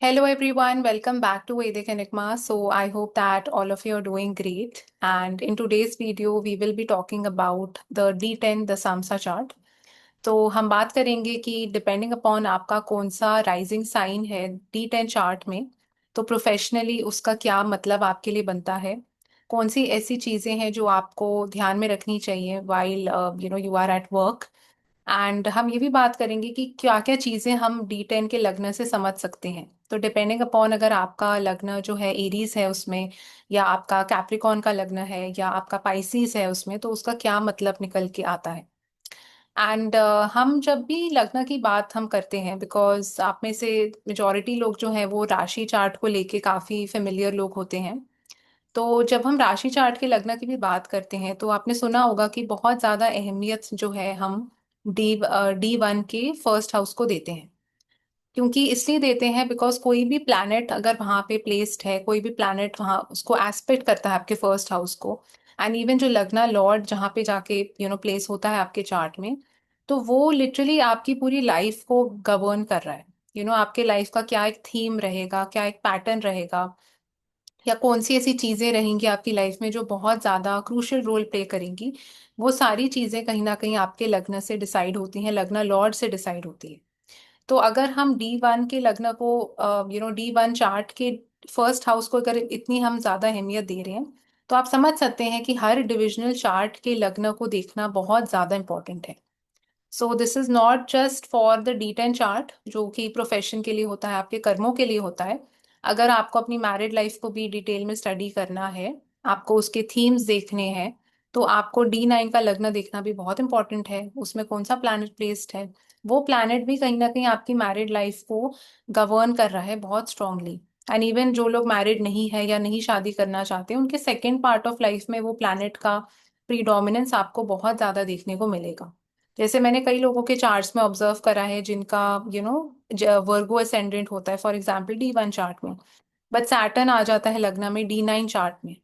Hello everyone, welcome back to Vedic Enigma. So I hope that all of you are doing great. And in today's video, we will be talking about the D10 the Samsa chart. तो हम बात करेंगे कि depending upon आपका कौन सा rising sign है D10 chart में, तो प्रोफेशनली उसका क्या मतलब आपके लिए बनता है। कौन सी ऐसी चीजें हैं जो आपको ध्यान में रखनी चाहिए while you are at work. And हम ये भी बात करेंगे कि क्या क्या चीजें हम D10 के लग्न से समझ सकते हैं। तो डिपेंडिंग अपॉन अगर आपका लग्न जो है एरीज है उसमें, या आपका कैप्रिकॉन का लग्न है, या आपका पाइसीज है उसमें, तो उसका क्या मतलब निकल के आता है। एंड हम जब भी लग्न की बात हम करते हैं, बिकॉज आप में से मेजॉरिटी लोग जो हैं वो राशि चार्ट को लेके काफी फेमिलियर लोग होते हैं। तो जब हम राशि चार्ट के लग्न की भी बात करते हैं तो आपने सुना होगा कि बहुत ज्यादा अहमियत जो है हम D1 के फर्स्ट हाउस को देते हैं। क्योंकि इसलिए देते हैं बिकॉज कोई भी प्लैनेट अगर वहां पे प्लेस्ड है, कोई भी प्लैनेट वहां उसको एस्पेक्ट करता है आपके फर्स्ट हाउस को। एंड इवन जो लग्ना लॉर्ड जहाँ पे जाके प्लेस होता है आपके चार्ट में, तो वो लिटरली आपकी पूरी लाइफ को गवर्न कर रहा है। आपके लाइफ का क्या एक थीम रहेगा, क्या एक पैटर्न रहेगा, या कौन सी ऐसी चीजें रहेंगी आपकी लाइफ में जो बहुत ज्यादा क्रूशियल रोल प्ले करेंगी। वो सारी चीजें कहीं ना कहीं आपके लग्न से डिसाइड होती हैं, लग्न लॉर्ड से डिसाइड होती है। तो अगर हम D1 के लग्न को, D1 चार्ट के फर्स्ट हाउस को अगर इतनी हम ज्यादा अहमियत दे रहे हैं, तो आप समझ सकते हैं कि हर डिविजनल चार्ट के लग्न को देखना बहुत ज्यादा इंपॉर्टेंट है। So this is not just for the D10 chart जो कि प्रोफेशन के लिए होता है, आपके कर्मों के लिए होता है। अगर आपको अपनी मैरिड लाइफ को भी डिटेल में स्टडी करना है, आपको उसके थीम्स देखने हैं, तो आपको D9 का लग्न देखना भी बहुत इंपॉर्टेंट है। उसमें कौन सा प्लैनेट प्लेस्ड है, वो प्लैनेट भी कहीं ना कहीं आपकी मैरिड लाइफ को गवर्न कर रहा है बहुत स्ट्रांगली। एंड इवन जो लोग मैरिड नहीं है या नहीं शादी करना चाहते, उनके सेकेंड पार्ट ऑफ लाइफ में वो प्लैनेट का प्रीडोमिनेंस आपको बहुत ज्यादा देखने को मिलेगा। जैसे मैंने कई लोगों के चार्ट्स में ऑब्जर्व करा है जिनका वर्गो असेंडेंट होता है, फॉर एग्जाम्पल D1 चार्ट में, बट सैटर्न आ जाता है लग्न में D9 चार्ट में,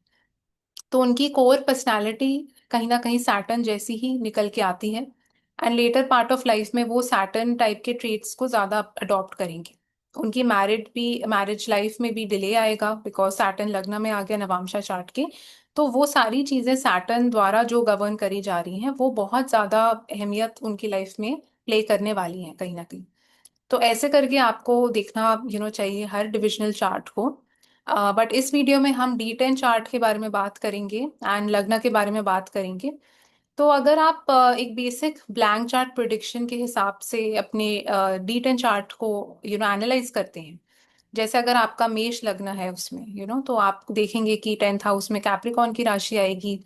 तो उनकी कोर पर्सनालिटी कहीं ना कहीं सैटर्न जैसी ही निकल के आती है। And later part of life में वो सैटर्न टाइप के ट्रेट्स को ज्यादा अडॉप्ट करेंगे। उनकी मैरिज लाइफ में भी डिले आएगा बिकॉज सैटर्न लग्न में आ गया नवांशा चार्ट के। तो वो सारी चीजें सैटर्न द्वारा जो गवर्न करी जा रही हैं वो बहुत ज्यादा अहमियत उनकी लाइफ में प्ले करने वाली हैं कहीं ना कहीं। तो ऐसे करके आपको देखना चाहिए हर डिविजनल चार्ट को। बट इस वीडियो में हम D10 चार्ट के बारे में बात करेंगे एंड लग्न के बारे में बात करेंगे। तो अगर आप एक बेसिक ब्लैंक चार्ट प्रिडिक्शन के हिसाब से अपने D10 चार्ट को एनालाइज करते हैं, जैसे अगर आपका मेष लग्न है उसमें तो आप देखेंगे कि 10th हाउस में कैप्रिकॉन की राशि आएगी,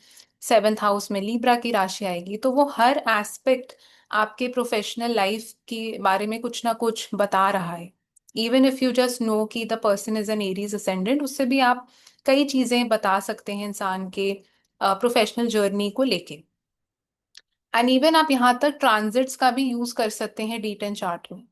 7th हाउस में लीब्रा की राशि आएगी। तो वो हर एस्पेक्ट आपके प्रोफेशनल लाइफ के बारे में कुछ ना कुछ बता रहा है। Even if you just know कि the person is an Aries ascendant, उससे भी आप कई चीजें बता सकते हैं इंसान के प्रोफेशनल जर्नी को लेके। एंड इवन आप यहाँ तक ट्रांजिट्स का भी यूज कर सकते हैं D10 चार्ट में।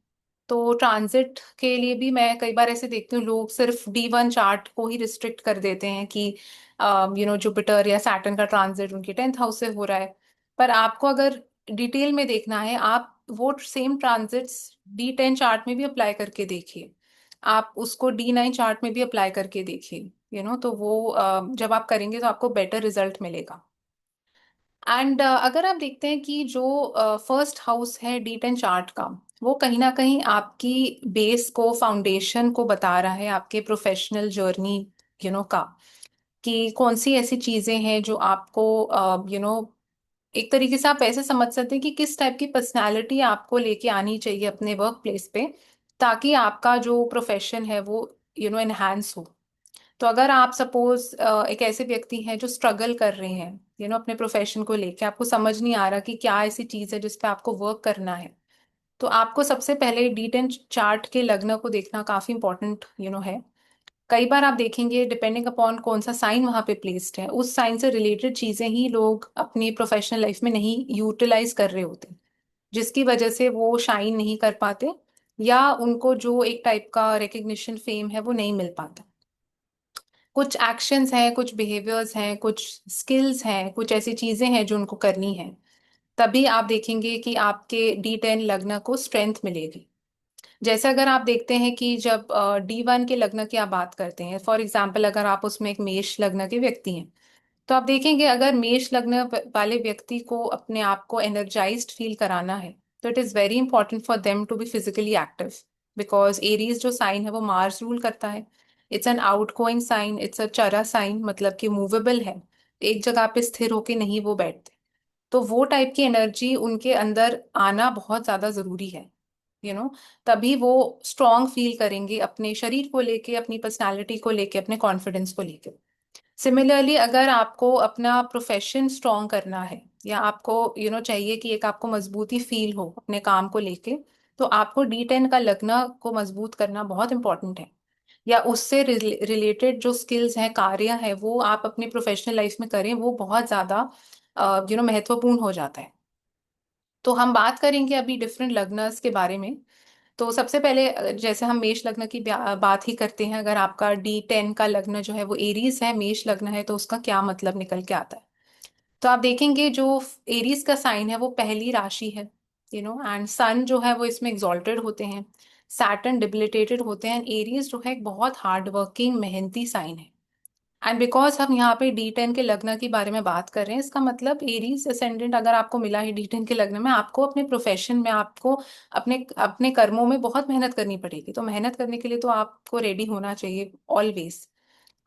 तो ट्रांजिट के लिए भी मैं कई बार ऐसे देखती हूँ, लोग सिर्फ D1 चार्ट को ही रिस्ट्रिक्ट कर देते हैं कि जुपिटर या सैटर्न का ट्रांजिट उनके 10th हाउस से हो रहा है। पर आपको अगर डिटेल में देखना है, आप वो सेम ट्रांजिट्स D10 चार्ट में भी अप्लाई करके देखिए। आप उसको D9 चार्ट में भी अप्लाई करके देखिए। तो वो जब आप करेंगे तो आपको बेटर रिजल्ट मिलेगा। एंड अगर आप देखते हैं कि जो फर्स्ट हाउस है D10 चार्ट का, वो कहीं ना कहीं आपकी बेस को, फाउंडेशन को बता रहा है आपके प्रोफेशनल जर्नी का, कि कौन सी ऐसी चीजें हैं जो आपको एक तरीके से आप ऐसे समझ सकते हैं कि किस टाइप की पर्सनालिटी आपको लेके आनी चाहिए अपने वर्क प्लेस पे, ताकि आपका जो प्रोफेशन है वो एनहांस हो। तो अगर आप सपोज एक ऐसे व्यक्ति हैं जो स्ट्रगल कर रहे हैं अपने प्रोफेशन को लेके, आपको समझ नहीं आ रहा कि क्या ऐसी चीज है जिस पे आपको वर्क करना है, तो आपको सबसे पहले D10 चार्ट के लग्न को देखना काफी इंपॉर्टेंट है। कई बार आप देखेंगे डिपेंडिंग अपॉन कौन सा साइन वहां पे प्लेस्ड है, उस साइन से रिलेटेड चीजें ही लोग अपनी प्रोफेशनल लाइफ में नहीं यूटिलाइज कर रहे होते, जिसकी वजह से वो शाइन नहीं कर पाते, या उनको जो एक टाइप का रिकग्निशन फेम है वो नहीं मिल पाता। कुछ एक्शंस हैं, कुछ बिहेवियर्स हैं, कुछ स्किल्स हैं, कुछ ऐसी चीजें हैं जो उनको करनी है, तभी आप देखेंगे कि आपके D10 लग्न को स्ट्रेंथ मिलेगी। जैसे अगर आप देखते हैं कि जब D1 के लग्न की आप बात करते हैं, फॉर एग्जाम्पल अगर आप उसमें एक मेष लग्न के व्यक्ति हैं, तो आप देखेंगे अगर मेष लग्न वाले व्यक्ति को अपने आप को एनर्जाइज्ड फील कराना है, तो it is very important for them to be physically active, because Aries जो साइन है वो मार्स रूल करता है। It's an outgoing sign, it's a चरा साइन, मतलब कि मूवेबल है, एक जगह पे स्थिर होके नहीं वो बैठते। तो वो टाइप की एनर्जी उनके अंदर आना बहुत ज्यादा जरूरी है, तभी वो स्ट्रांग फील करेंगे अपने शरीर को लेके, अपनी पर्सनालिटी को लेके, अपने कॉन्फिडेंस को लेके। सिमिलरली अगर आपको अपना प्रोफेशन स्ट्रॉन्ग करना है, या आपको चाहिए कि एक आपको मजबूती फील हो अपने काम को लेके, तो आपको D10 का लगना को मजबूत करना बहुत इंपॉर्टेंट है। या उससे रिलेटेड जो स्किल्स हैं, कार्य है, वो आप अपनी प्रोफेशनल लाइफ में करें, वो बहुत ज्यादा महत्वपूर्ण हो जाता है। तो हम बात करेंगे अभी डिफरेंट लग्नस के बारे में। तो सबसे पहले जैसे हम मेष लग्न की बात ही करते हैं, अगर आपका D10 का लग्न जो है वो एरीज है, मेष लग्न है, तो उसका क्या मतलब निकल के आता है। तो आप देखेंगे जो एरीज का साइन है वो पहली राशि है, एंड सन जो है वो इसमें एग्जॉल्टेड होते हैं, सैटर्न डिबिलिटेटेड होते हैं। एरीज जो है एक बहुत हार्ड वर्किंग मेहनती साइन है। एंड बिकॉज हम यहाँ पे D10 के लग्न के बारे में बात कर रहे हैं, इसका मतलब एरीज असेंडेंट अगर आपको मिला है D10 के लग्न में, आपको अपने प्रोफेशन में, आपको अपने अपने कर्मों में बहुत मेहनत करनी पड़ेगी। तो मेहनत करने के लिए तो आपको रेडी होना चाहिए ऑलवेज।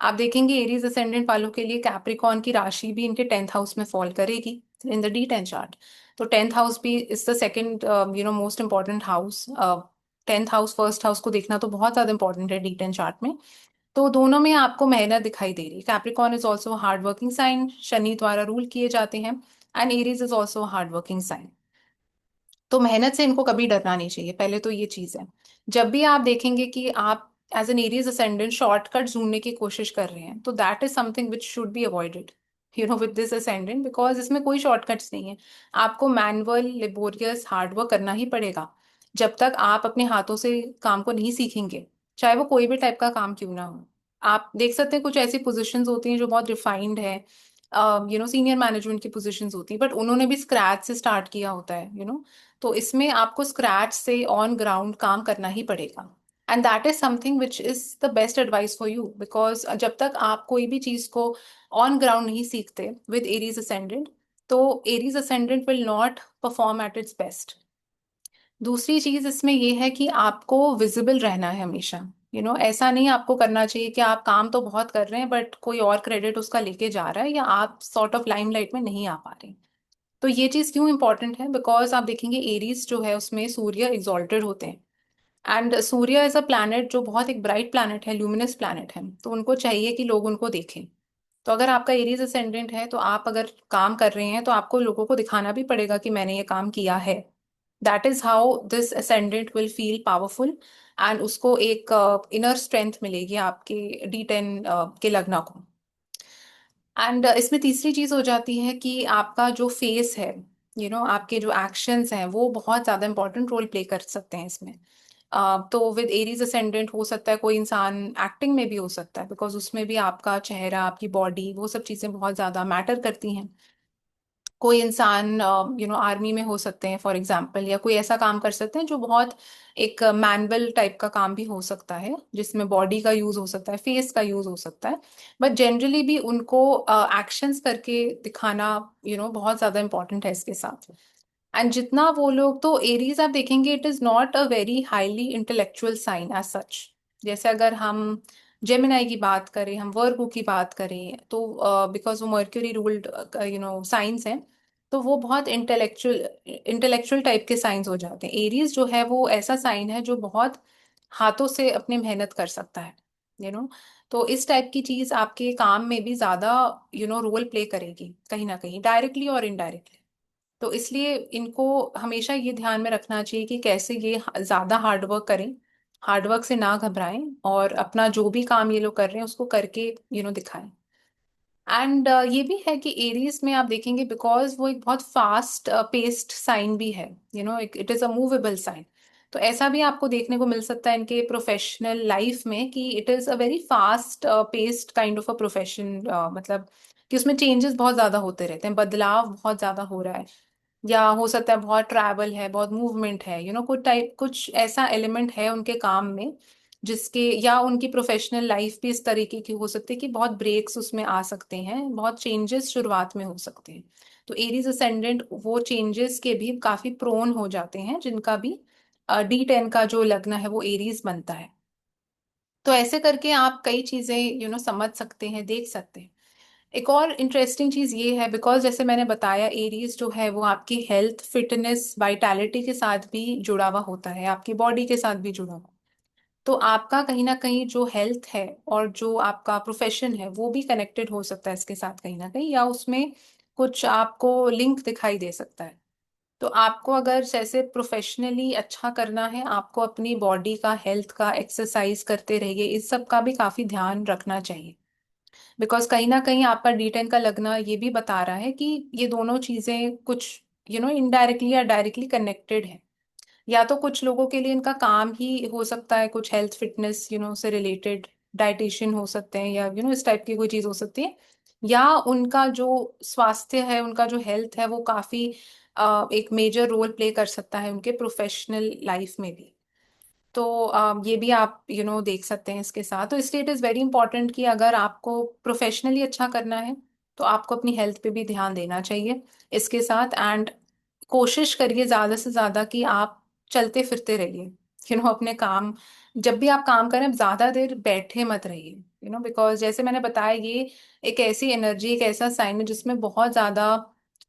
आप देखेंगे एरीज असेंडेंट वालों के लिए कैप्रिकॉन की राशि भी इनके 10th हाउस में फॉल करेगी इन द D10 चार्ट। तो 10th हाउस भी is the second most important house. 10th house first house को देखना तो बहुत ज्यादा इंपॉर्टेंट है D10 चार्ट में। तो दोनों में आपको मेहनत दिखाई दे रही है। Capricorn is also hard working sign, Shani द्वारा रूल किए जाते हैं। And Aries is also hard working sign. तो मेहनत से इनको कभी डरना नहीं चाहिए, पहले तो ये चीज है। जब भी आप देखेंगे कि आप as an Aries ascendant shortcut ढूंढने की कोशिश कर रहे हैं, तो that is something which should be avoided, with this ascendant, because इसमें कोई शॉर्टकट्स नहीं है। आपको मैनुअल लेबोरियस हार्डवर्क करना ही पड़ेगा। जब तक आप अपने हाथों से काम को नहीं सीखेंगे, चाहे वो कोई भी टाइप का काम क्यों ना हो। आप देख सकते हैं कुछ ऐसी पोजीशंस होती हैं जो बहुत रिफाइंड है, सीनियर मैनेजमेंट की पोजीशंस होती है, बट उन्होंने भी स्क्रैच से स्टार्ट किया होता है, तो इसमें आपको स्क्रैच से ऑन ग्राउंड काम करना ही पड़ेगा। And that is something which is the best advice for you, because जब तक आप कोई भी चीज को ऑन ग्राउंड नहीं सीखते विद एरीज असेंडेंट, तो Aries ascendant will not perform at its best. दूसरी चीज इसमें यह है कि आपको विजिबल रहना है हमेशा। ऐसा नहीं आपको करना चाहिए कि आप काम तो बहुत कर रहे हैं बट कोई और क्रेडिट उसका लेके जा रहा है, या आप सॉर्ट ऑफ लाइमलाइट में नहीं आ पा रहे। तो ये चीज क्यों इंपॉर्टेंट है, बिकॉज आप देखेंगे एरीज जो है उसमें सूर्य एग्जॉल्टेड होते हैं। And Surya as a planet जो बहुत एक ब्राइट प्लैनेट है, ल्यूमिनस प्लैनेट है, तो उनको चाहिए कि लोग उनको देखें। तो अगर आपका एरीज असेंडेंट है, तो आप अगर काम कर रहे हैं तो आपको लोगों को दिखाना भी पड़ेगा कि मैंने ये काम किया है। That is how this ascendant will feel powerful, and उसको एक इनर स्ट्रेंथ मिलेगी आपके D10 के लग्न को। एंड इसमें तीसरी चीज हो जाती है कि आपका जो फेस है, आपके जो एक्शंस हैं, वो बहुत ज्यादा इंपॉर्टेंट रोल प्ले कर सकते हैं इसमें। तो विद एरीज असेंडेंट हो सकता है कोई इंसान एक्टिंग में भी हो सकता है, बिकॉज उसमें भी आपका चेहरा, आपकी बॉडी, वो सब चीजें बहुत ज्यादा मैटर करती हैं। कोई इंसान आर्मी में हो सकते हैं फॉर एग्जाम्पल, या कोई ऐसा काम कर सकते हैं जो बहुत एक मैनुअल टाइप का काम भी हो सकता है, जिसमें बॉडी का यूज हो सकता है, फेस का यूज हो सकता है। बट जनरली भी उनको एक्शंस करके दिखाना बहुत ज्यादा इंपॉर्टेंट है इसके साथ। एंड जितना वो लोग, तो एरीज आप देखेंगे it is not a very highly intellectual sign as such. जैसे अगर हम जेमिनाई की बात करें, हम वर्गो की बात करें, तो बिकॉज वो मर्क्यूरी रूल्ड साइंस हैं, तो वो बहुत इंटेलेक्चुअल इंटेलेक्चुअल टाइप के साइंस हो जाते हैं। एरीज जो है वो ऐसा साइन है जो बहुत हाथों से अपनी मेहनत कर सकता है, यू नो तो इस टाइप की चीज आपके काम में भी ज्यादा रोल प्ले करेगी, कहीं ना कहीं डायरेक्टली और इनडायरेक्टली। तो इसलिए इनको हमेशा ये ध्यान में रखना चाहिए कि कैसे ये ज्यादा हार्डवर्क करें, हार्डवर्क से ना घबराएं, और अपना जो भी काम ये लोग कर रहे हैं उसको करके दिखाएं। एंड ये भी है कि एरीज में आप देखेंगे, बिकॉज वो एक बहुत फास्ट पेस्ड साइन भी है, it is a movable sign. तो ऐसा भी आपको देखने को मिल सकता है इनके प्रोफेशनल लाइफ में कि it is a very fast paced kind of a profession, मतलब कि उसमें चेंजेस बहुत ज्यादा होते रहते हैं, बदलाव बहुत ज्यादा हो रहा है। या हो सकता है बहुत ट्रैवल है, बहुत मूवमेंट है, कुछ टाइप, कुछ ऐसा एलिमेंट है उनके काम में जिसके, या उनकी प्रोफेशनल लाइफ भी इस तरीके की हो सकती है कि बहुत ब्रेक्स उसमें आ सकते हैं, बहुत चेंजेस शुरुआत में हो सकते हैं। तो एरीज असेंडेंट वो चेंजेस के भी काफी प्रोन हो जाते हैं, जिनका भी D10 का जो लग्न है वो एरीज बनता है। तो ऐसे करके आप कई चीजें समझ सकते हैं, देख सकते हैं। एक और इंटरेस्टिंग चीज ये है, बिकॉज जैसे मैंने बताया एरीज जो है वो आपकी हेल्थ, फिटनेस, वाइटैलिटी के साथ भी जुड़ा हुआ होता है, आपकी बॉडी के साथ भी जुड़ा हुआ। तो आपका कहीं ना कहीं जो हेल्थ है और जो आपका प्रोफेशन है वो भी कनेक्टेड हो सकता है इसके साथ कहीं ना कहीं, या उसमें कुछ आपको लिंक दिखाई दे सकता है। तो आपको अगर जैसे प्रोफेशनली अच्छा करना है, आपको अपनी बॉडी का, हेल्थ का, एक्सरसाइज करते रहिए, इस सब का भी काफी ध्यान रखना चाहिए। बिकॉज कहीं ना कहीं आपका D10 का लगना ये भी बता रहा है कि ये दोनों चीजें कुछ इनडायरेक्टली या डायरेक्टली कनेक्टेड है। या तो कुछ लोगों के लिए इनका काम ही हो सकता है कुछ हेल्थ फिटनेस से रिलेटेड, डाइटिशियन हो सकते हैं, या इस टाइप की कोई चीज हो सकती है। या उनका जो स्वास्थ्य है, उनका जो हेल्थ है वो काफी एक मेजर रोल प्ले कर सकता है उनके प्रोफेशनल लाइफ में भी। तो ये भी आप देख सकते हैं इसके साथ। तो इसलिए इट इज़ वेरी इंपॉर्टेंट कि अगर आपको प्रोफेशनली अच्छा करना है तो आपको अपनी हेल्थ पे भी ध्यान देना चाहिए इसके साथ। एंड कोशिश करिए ज़्यादा से ज़्यादा कि आप चलते फिरते रहिए, अपने काम। जब भी आप काम करें ज़्यादा देर बैठे मत रहिए, बिकॉज जैसे मैंने बताया ये एक ऐसी एनर्जी, एक ऐसा साइन है जिसमें बहुत ज़्यादा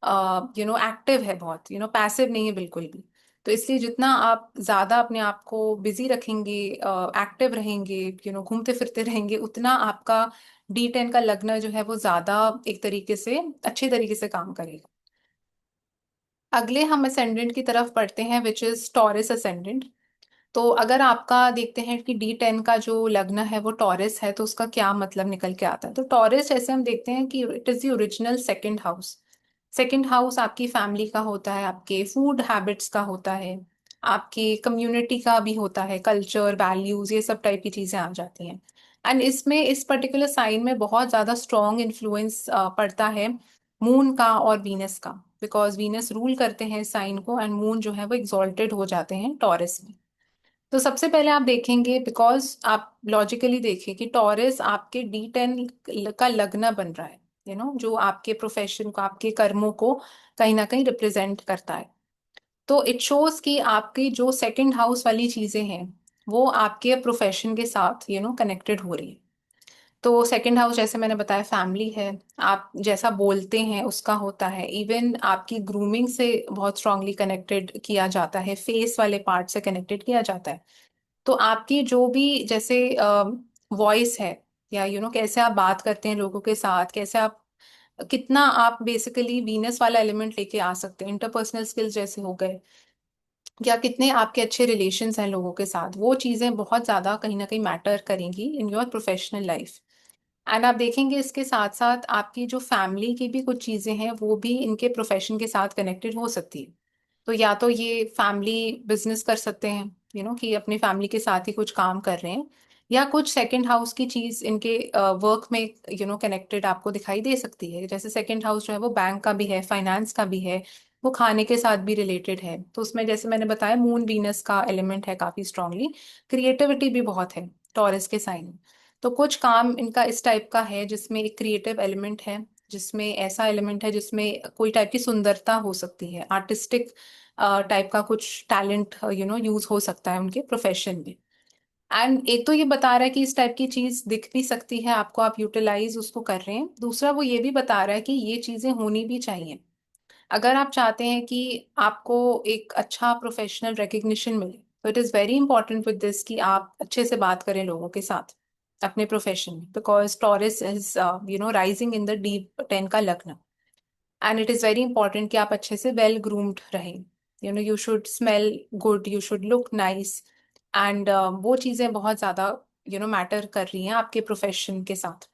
एक्टिव है, बहुत पैसिव नहीं है बिल्कुल भी। तो इसलिए जितना आप ज्यादा अपने आप को बिजी रखेंगे, एक्टिव रहेंगे, घूमते फिरते रहेंगे, उतना आपका D10 का लग्न जो है वो ज्यादा एक तरीके से अच्छे तरीके से काम करेगा। अगले हम असेंडेंट की तरफ बढ़ते हैं, विच इज टॉरस असेंडेंट। तो अगर आपका देखते हैं कि D10 का जो लग्न है वो टॉरस है, तो उसका क्या मतलब निकल के आता है। तो टॉरस जैसे हम देखते हैं कि it is the original second house. Second house आपकी फैमिली का होता है, आपके फूड हैबिट्स का होता है, आपकी कम्युनिटी का भी होता है, कल्चर, वैल्यूज, ये सब टाइप की चीजें आ जाती हैं। एंड इसमें इस पर्टिकुलर साइन में बहुत ज्यादा स्ट्रॉन्ग इन्फ्लुएंस पड़ता है मून का और वीनस का, बिकॉज वीनस रूल करते हैं इस साइन को, एंड मून जो है वो एक्सॉल्टेड हो जाते हैं टॉरस में। तो सबसे पहले आप देखेंगे, बिकॉज आप लॉजिकली देखिए कि टॉरस आपके D10 का लग्न बन रहा है, जो आपके प्रोफेशन को, आपके कर्मों को कहीं ना कहीं रिप्रेजेंट करता है। तो इट शोज कि आपकी जो सेकंड हाउस वाली चीजें हैं वो आपके प्रोफेशन के साथ कनेक्टेड हो रही है। तो सेकंड हाउस जैसे मैंने बताया फैमिली है, आप जैसा बोलते हैं उसका होता है, इवन आपकी ग्रूमिंग से बहुत स्ट्रांगली कनेक्टेड किया जाता है, फेस वाले पार्ट से कनेक्टेड किया जाता है। तो आपकी जो भी जैसे वॉइस है, या कैसे आप बात करते हैं लोगों के साथ, कैसे आप, कितना आप बेसिकली वीनस वाला एलिमेंट लेके आ सकते हैं, इंटरपर्सनल स्किल्स जैसे हो गए, या कितने आपके अच्छे रिलेशंस हैं लोगों के साथ, वो चीजें बहुत ज्यादा कहीं ना कहीं मैटर करेंगी इन योर प्रोफेशनल लाइफ। एंड आप देखेंगे इसके साथ साथ आपकी जो फैमिली की भी कुछ चीजें हैं वो भी इनके प्रोफेशन के साथ कनेक्टेड हो सकती है। तो या तो ये फैमिली बिजनेस कर सकते हैं, कि अपनी फैमिली के साथ ही कुछ काम कर रहे हैं, या कुछ सेकंड हाउस की चीज इनके वर्क में कनेक्टेड आपको दिखाई दे सकती है। जैसे सेकंड हाउस जो है वो बैंक का भी है, फाइनेंस का भी है, वो खाने के साथ भी रिलेटेड है। तो उसमें जैसे मैंने बताया मून वीनस का एलिमेंट है काफी स्ट्रांगली, क्रिएटिविटी भी बहुत है टॉरस के साइन में। तो कुछ काम इनका इस टाइप का है जिसमें एक क्रिएटिव एलिमेंट है, जिसमें ऐसा एलिमेंट है जिसमें कोई टाइप की सुंदरता हो सकती है, आर्टिस्टिक टाइप का कुछ टैलेंट यूज हो सकता है उनके प्रोफेशन में। एंड एक तो ये बता रहा है कि इस टाइप की चीज दिख भी सकती है आपको, आप यूटिलाइज उसको कर रहे हैं। दूसरा वो ये भी बता रहा है कि ये चीजें होनी भी चाहिए। अगर आप चाहते हैं कि आपको एक अच्छा प्रोफेशनल रिकग्निशन मिले, तो it is very important with this कि आप अच्छे से बात करें लोगों के साथ अपने प्रोफेशन में, because taurus is rising in the D10 का लग्न। And it is very important कि आप अच्छे से वेल ग्रूम्ड रहें, you should smell good, you should look nice. And वो चीज़ें बहुत ज़्यादा मैटर कर रही हैं आपके प्रोफेशन के साथ।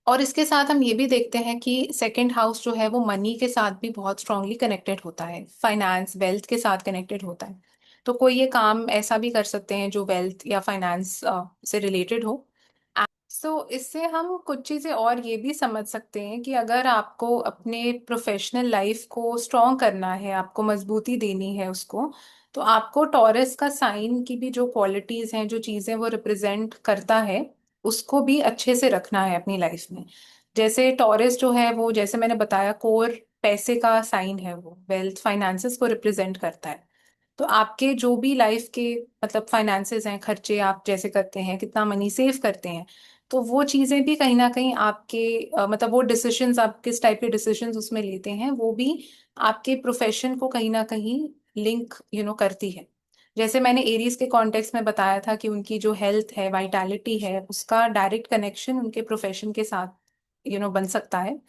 और इसके साथ हम ये भी देखते हैं कि सेकंड हाउस जो है वो मनी के साथ भी बहुत स्ट्रांगली कनेक्टेड होता है, फाइनेंस, वेल्थ के साथ कनेक्टेड होता है। तो कोई ये काम ऐसा भी कर सकते हैं जो वेल्थ या फाइनेंस से रिलेटेड हो। इससे हम कुछ चीजें और ये भी समझ सकते हैं कि अगर आपको अपने प्रोफेशनल लाइफ को स्ट्रॉन्ग करना है, आपको मजबूती देनी है उसको, तो आपको टॉरस का साइन की भी जो क्वालिटीज हैं, जो चीजें वो रिप्रेजेंट करता है, उसको भी अच्छे से रखना है अपनी लाइफ में। जैसे टॉरस जो है वो, जैसे मैंने बताया, कोर पैसे का साइन है, वो वेल्थ फाइनेंसेस को रिप्रेजेंट करता है। तो आपके जो भी लाइफ के मतलब फाइनेंसेस हैं, खर्चे आप जैसे करते हैं, कितना मनी सेव करते हैं, तो वो चीजें भी कहीं ना कहीं आपके मतलब वो डिसीशंस, आप किस टाइप के डिसीशंस उसमें लेते हैं, वो भी आपके प्रोफेशन को कहीं ना कहीं लिंक करती है। जैसे मैंने एरीज के कॉन्टेक्स्ट में बताया था कि उनकी जो हेल्थ है, वाइटैलिटी है, उसका डायरेक्ट कनेक्शन उनके प्रोफेशन के साथ बन सकता है।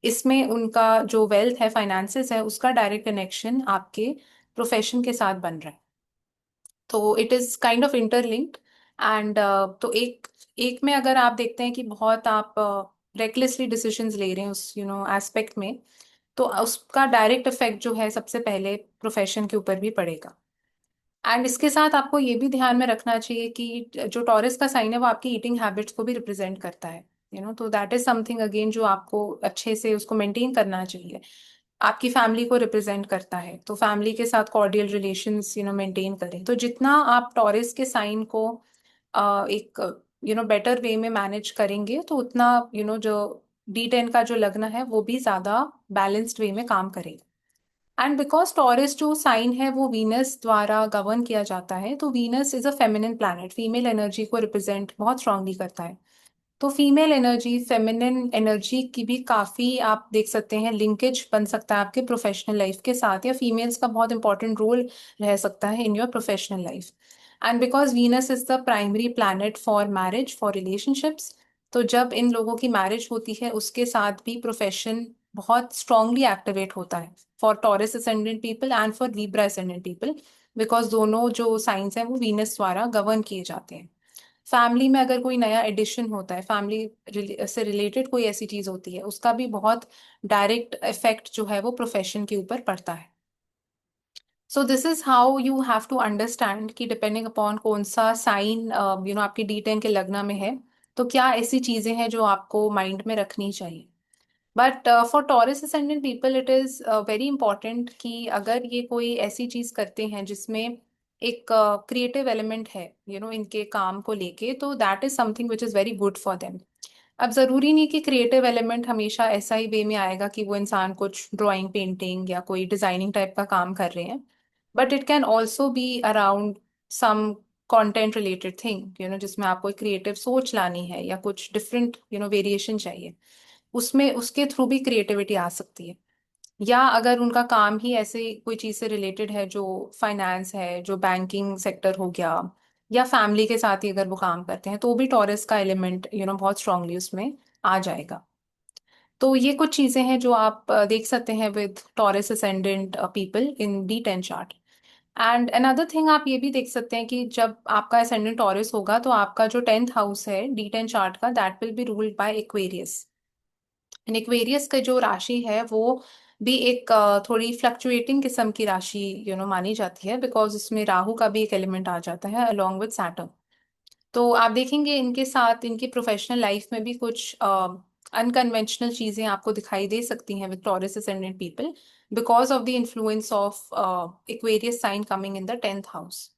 इसमें उनका जो वेल्थ है, फाइनेंसेस है, उसका डायरेक्ट कनेक्शन आपके प्रोफेशन के साथ बन रहा है। तो it is kind of interlinked. And तो एक एक में अगर आप देखते हैं कि बहुत आप रेकलेसली डिसीजंस ले रहे हैं उस एस्पेक्ट में, तो उसका डायरेक्ट इफेक्ट जो है सबसे पहले प्रोफेशन के ऊपर भी पड़ेगा। एंड इसके साथ आपको ये भी ध्यान में रखना चाहिए कि जो टॉरस का साइन है वो आपकी ईटिंग हैबिट्स को भी रिप्रेजेंट करता है। तो दैट इज समथिंग अगेन जो आपको अच्छे से उसको मेंटेन करना चाहिए। आपकी फैमिली को रिप्रेजेंट करता है, तो फैमिली के साथ कॉर्डियल रिलेशंस मेंटेन करें। तो जितना आप टॉरस के साइन को एक बेटर वे में मैनेज करेंगे, तो उतना जो D10 का जो लग्न है वो भी ज्यादा बैलेंस्ड वे में काम करेगा। एंड बिकॉज टॉरस जो साइन है वो वीनस द्वारा गवर्न किया जाता है, तो Venus is a feminine planet, female energy को रिप्रेजेंट बहुत स्ट्रांगली करता है। तो फीमेल एनर्जी, फेमिनिन एनर्जी की भी काफी आप देख सकते हैं लिंकेज बन सकता है आपके प्रोफेशनल लाइफ के साथ, या फीमेल्स का बहुत इंपॉर्टेंट रोल रह सकता है इन your professional life. And because Venus is the primary planet for marriage, for relationships, तो जब इन लोगों की मैरिज होती है उसके साथ भी प्रोफेशन बहुत स्ट्रांगली एक्टिवेट होता है for taurus ascendant people and for Libra ascendant people, because दोनों जो साइंस हैं वो वीनस द्वारा गवर्न किए जाते हैं। फैमिली में अगर कोई नया एडिशन होता है, फैमिली से रिलेटेड कोई ऐसी चीज होती है, उसका भी बहुत डायरेक्ट इफेक्ट जो है वो प्रोफेशन के ऊपर पड़ता है। So this is how you have to understand कि डिपेंडिंग अपॉन कौन सा साइन आपकी D10 के लग्न में है, तो क्या ऐसी चीजें हैं जो आपको माइंड में रखनी चाहिए। But for taurus ascendant people it is very important कि अगर ये कोई ऐसी चीज करते हैं जिसमें एक क्रिएटिव एलिमेंट है इनके काम को लेके, तो that is something which is very good for them. अब जरूरी नहीं कि क्रिएटिव एलिमेंट हमेशा ऐसा ही वे में आएगा कि वो इंसान कुछ ड्राइंग, पेंटिंग या कोई डिजाइनिंग टाइप का काम कर रहे हैं, but it can also be around some content related thing जिसमें आपको क्रिएटिव सोच लानी है या कुछ डिफरेंट वेरिएशन चाहिए, उसमें उसके थ्रू भी क्रिएटिविटी आ सकती है। या अगर उनका काम ही ऐसे कोई चीज से रिलेटेड है जो फाइनेंस है, जो बैंकिंग सेक्टर हो गया, या फैमिली के साथ ही अगर वो काम करते हैं, तो भी टॉरस का एलिमेंट बहुत स्ट्रांगली उसमें आ जाएगा। तो ये कुछ चीजें हैं जो आप देख सकते हैं with Taurus ascendant people in D10 chart. And another thing आप ये भी देख सकते हैं कि जब आपका असेंडेंट टॉरस होगा, तो आपका जो 10th हाउस है D10 चार्ट का, that will be ruled by Aquarius. And Aquarius का जो राशि है वो भी एक थोड़ी फ्लक्चुएटिंग किस्म की राशि मानी जाती है, बिकॉज उसमें राहु का भी एक एलिमेंट आ जाता है अलॉन्ग विद सैटर्न। तो आप देखेंगे इनके साथ इनकी प्रोफेशनल लाइफ में भी कुछ अनकन्वेंशनल चीजें आपको दिखाई दे सकती हैं with Taurus ascendant people, because of the influence of Aquarius sign coming in the 10th house.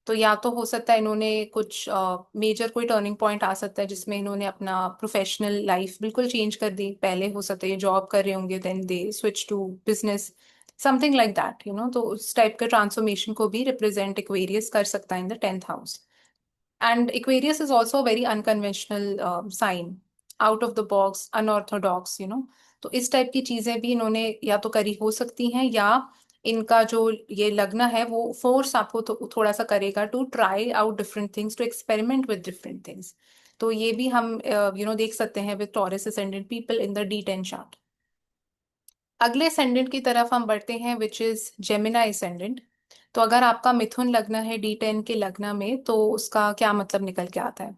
तो या तो हो सकता है इन्होंने कुछ मेजर कोई टर्निंग पॉइंट आ सकता है जिसमें इन्होंने अपना प्रोफेशनल लाइफ बिल्कुल चेंज कर दी। पहले हो सकता है ये जॉब कर रहे होंगे, then they switch to business, something like that तो उस टाइप के ट्रांसफॉर्मेशन को भी रिप्रेजेंट एक्वेरियस कर सकता है in the 10th house. And Aquarius is also very unconventional sign, out of the box, unorthodox तो इस टाइप की चीजें भी इन्होंने या तो करी हो सकती हैं, या इनका जो ये लग्न है वो फोर्स आपको थोड़ा सा करेगा to try out different things, to experiment with different things. तो ये भी हम देख सकते हैं with Taurus ascendant people in the D10 chart. अगले असेंडेंट की तरफ हम बढ़ते हैं विच इज जेमिनाई असेंडेंट। तो अगर आपका मिथुन लग्न है D10 के लग्न में, तो उसका क्या मतलब निकल के आता है।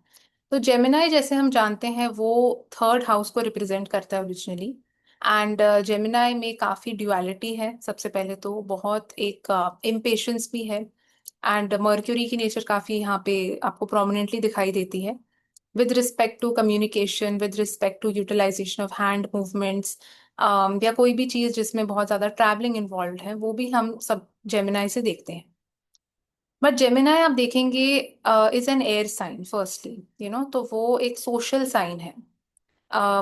तो जेमिनाई जैसे हम जानते हैं वो 3rd हाउस को रिप्रेजेंट करता है ओरिजिनली। एंड जेमिनाई में काफी ड्युअलिटी है, सबसे पहले तो बहुत एक इम्पेशंस भी है। एंड मर्क्यूरी की नेचर काफी यहाँ पे आपको प्रोमिनेंटली दिखाई देती है। With respect to communication, with respect to utilization of hand movements, या कोई भी चीज जिसमें बहुत ज्यादा ट्रैवलिंग इन्वॉल्व है, वो भी हम सब जेमिनाई से देखते हैं। बट जेमिनाई आप देखेंगे is an air sign firstly, तो वो एक सोशल साइन है।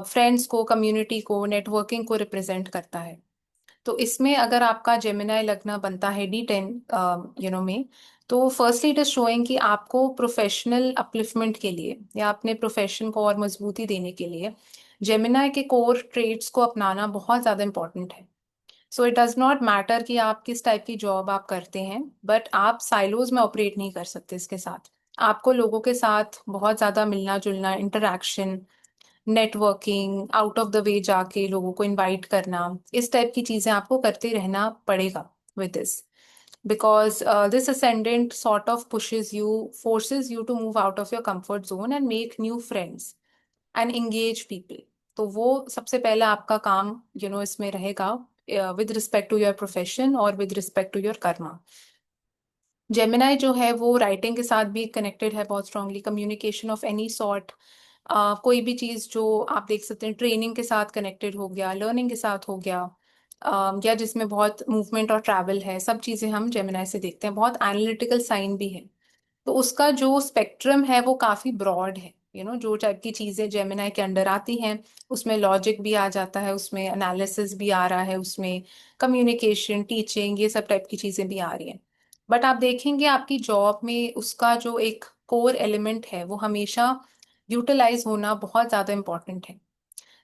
फ्रेंड्स को, कम्युनिटी को, नेटवर्किंग को रिप्रेजेंट करता है। तो इसमें अगर आपका जेमिनाई लगना बनता है D10 में, तो फर्स्टली इट इज शोइंग कि आपको प्रोफेशनल अपलिफ्टमेंट के लिए या अपने प्रोफेशन को और मजबूती देने के लिए जेमिनाई के कोर ट्रेड्स को अपनाना बहुत ज़्यादा इंपॉर्टेंट है। So it does not matter कि आप किस टाइप की जॉब आप करते हैं, बट आप साइलोज में ऑपरेट नहीं कर सकते इसके साथ। आपको लोगों के साथ बहुत ज़्यादा मिलना जुलना, interaction, networking, out of the way जाके लोगों को इनवाइट करना, इस टाइप की चीजें आपको करते रहना पड़ेगा with this, because this ascendant sort of pushes you, forces you to move out of your comfort zone and make new friends and engage people. तो वो सबसे पहला आपका काम इसमें रहेगा, with respect to your profession और with respect to your karma. Gemini जो है वो राइटिंग के साथ भी कनेक्टेड है बहुत strongly, communication of any sort, कोई भी चीज जो आप देख सकते हैं ट्रेनिंग के साथ कनेक्टेड हो गया, लर्निंग के साथ हो गया, या जिसमें बहुत मूवमेंट और ट्रैवल है, सब चीजें हम जेमिनाई से देखते हैं। बहुत एनालिटिकल साइन भी है, तो उसका जो स्पेक्ट्रम है वो काफी ब्रॉड है। जो टाइप की चीजें जेमिनाई के अंडर आती हैं, उसमें लॉजिक भी आ जाता है, उसमें एनालिसिस भी आ रहा है, उसमें कम्युनिकेशन, टीचिंग, ये सब टाइप की चीजें भी आ रही हैं। बट आप देखेंगे आपकी जॉब में उसका जो एक कोर एलिमेंट है वो हमेशा यूटिलाइज होना बहुत ज्यादा इंपॉर्टेंट है।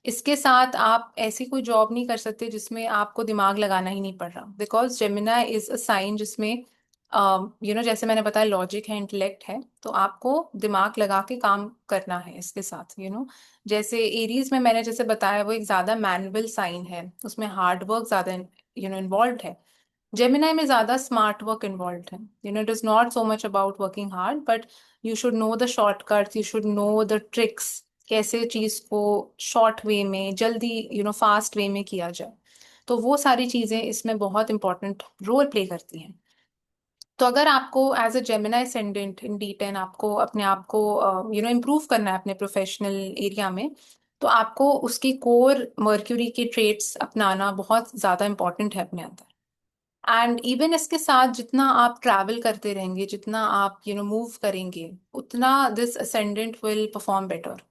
इसके साथ आप ऐसी कोई जॉब नहीं कर सकते जिसमें आपको दिमाग लगाना ही नहीं पड़ रहा, because Gemini is a sign जिसमें जैसे मैंने बताया लॉजिक है, इंटेलेक्ट है, तो आपको दिमाग लगा के काम करना है इसके साथ। जैसे एरीज में मैंने जैसे बताया वो एक ज्यादा मैनुअल साइन है, उसमें हार्ड वर्क ज्यादा इन्वॉल्व है। जेमिनाई में ज्यादा स्मार्ट वर्क इन्वॉल्व है। It is not so much about working hard, but you should know the shortcuts, you should know the tricks, कैसे चीज को शॉर्ट वे में, जल्दी, फास्ट वे में किया जाए। तो वो सारी चीजें इसमें बहुत इंपॉर्टेंट रोल प्ले करती हैं। तो अगर आपको as a Gemini ascendant in D10 आपको अपने आप को इम्प्रूव करना है अपने प्रोफेशनल एरिया में, तो आपको उसकी कोर मर्क्यूरी के ट्रेट्स अपनाना बहुत ज्यादा इंपॉर्टेंट है अपने अंदर। एंड इवन इसके साथ जितना आप ट्रैवल करते रहेंगे, जितना आप मूव करेंगे, उतना this ascendant will perform better,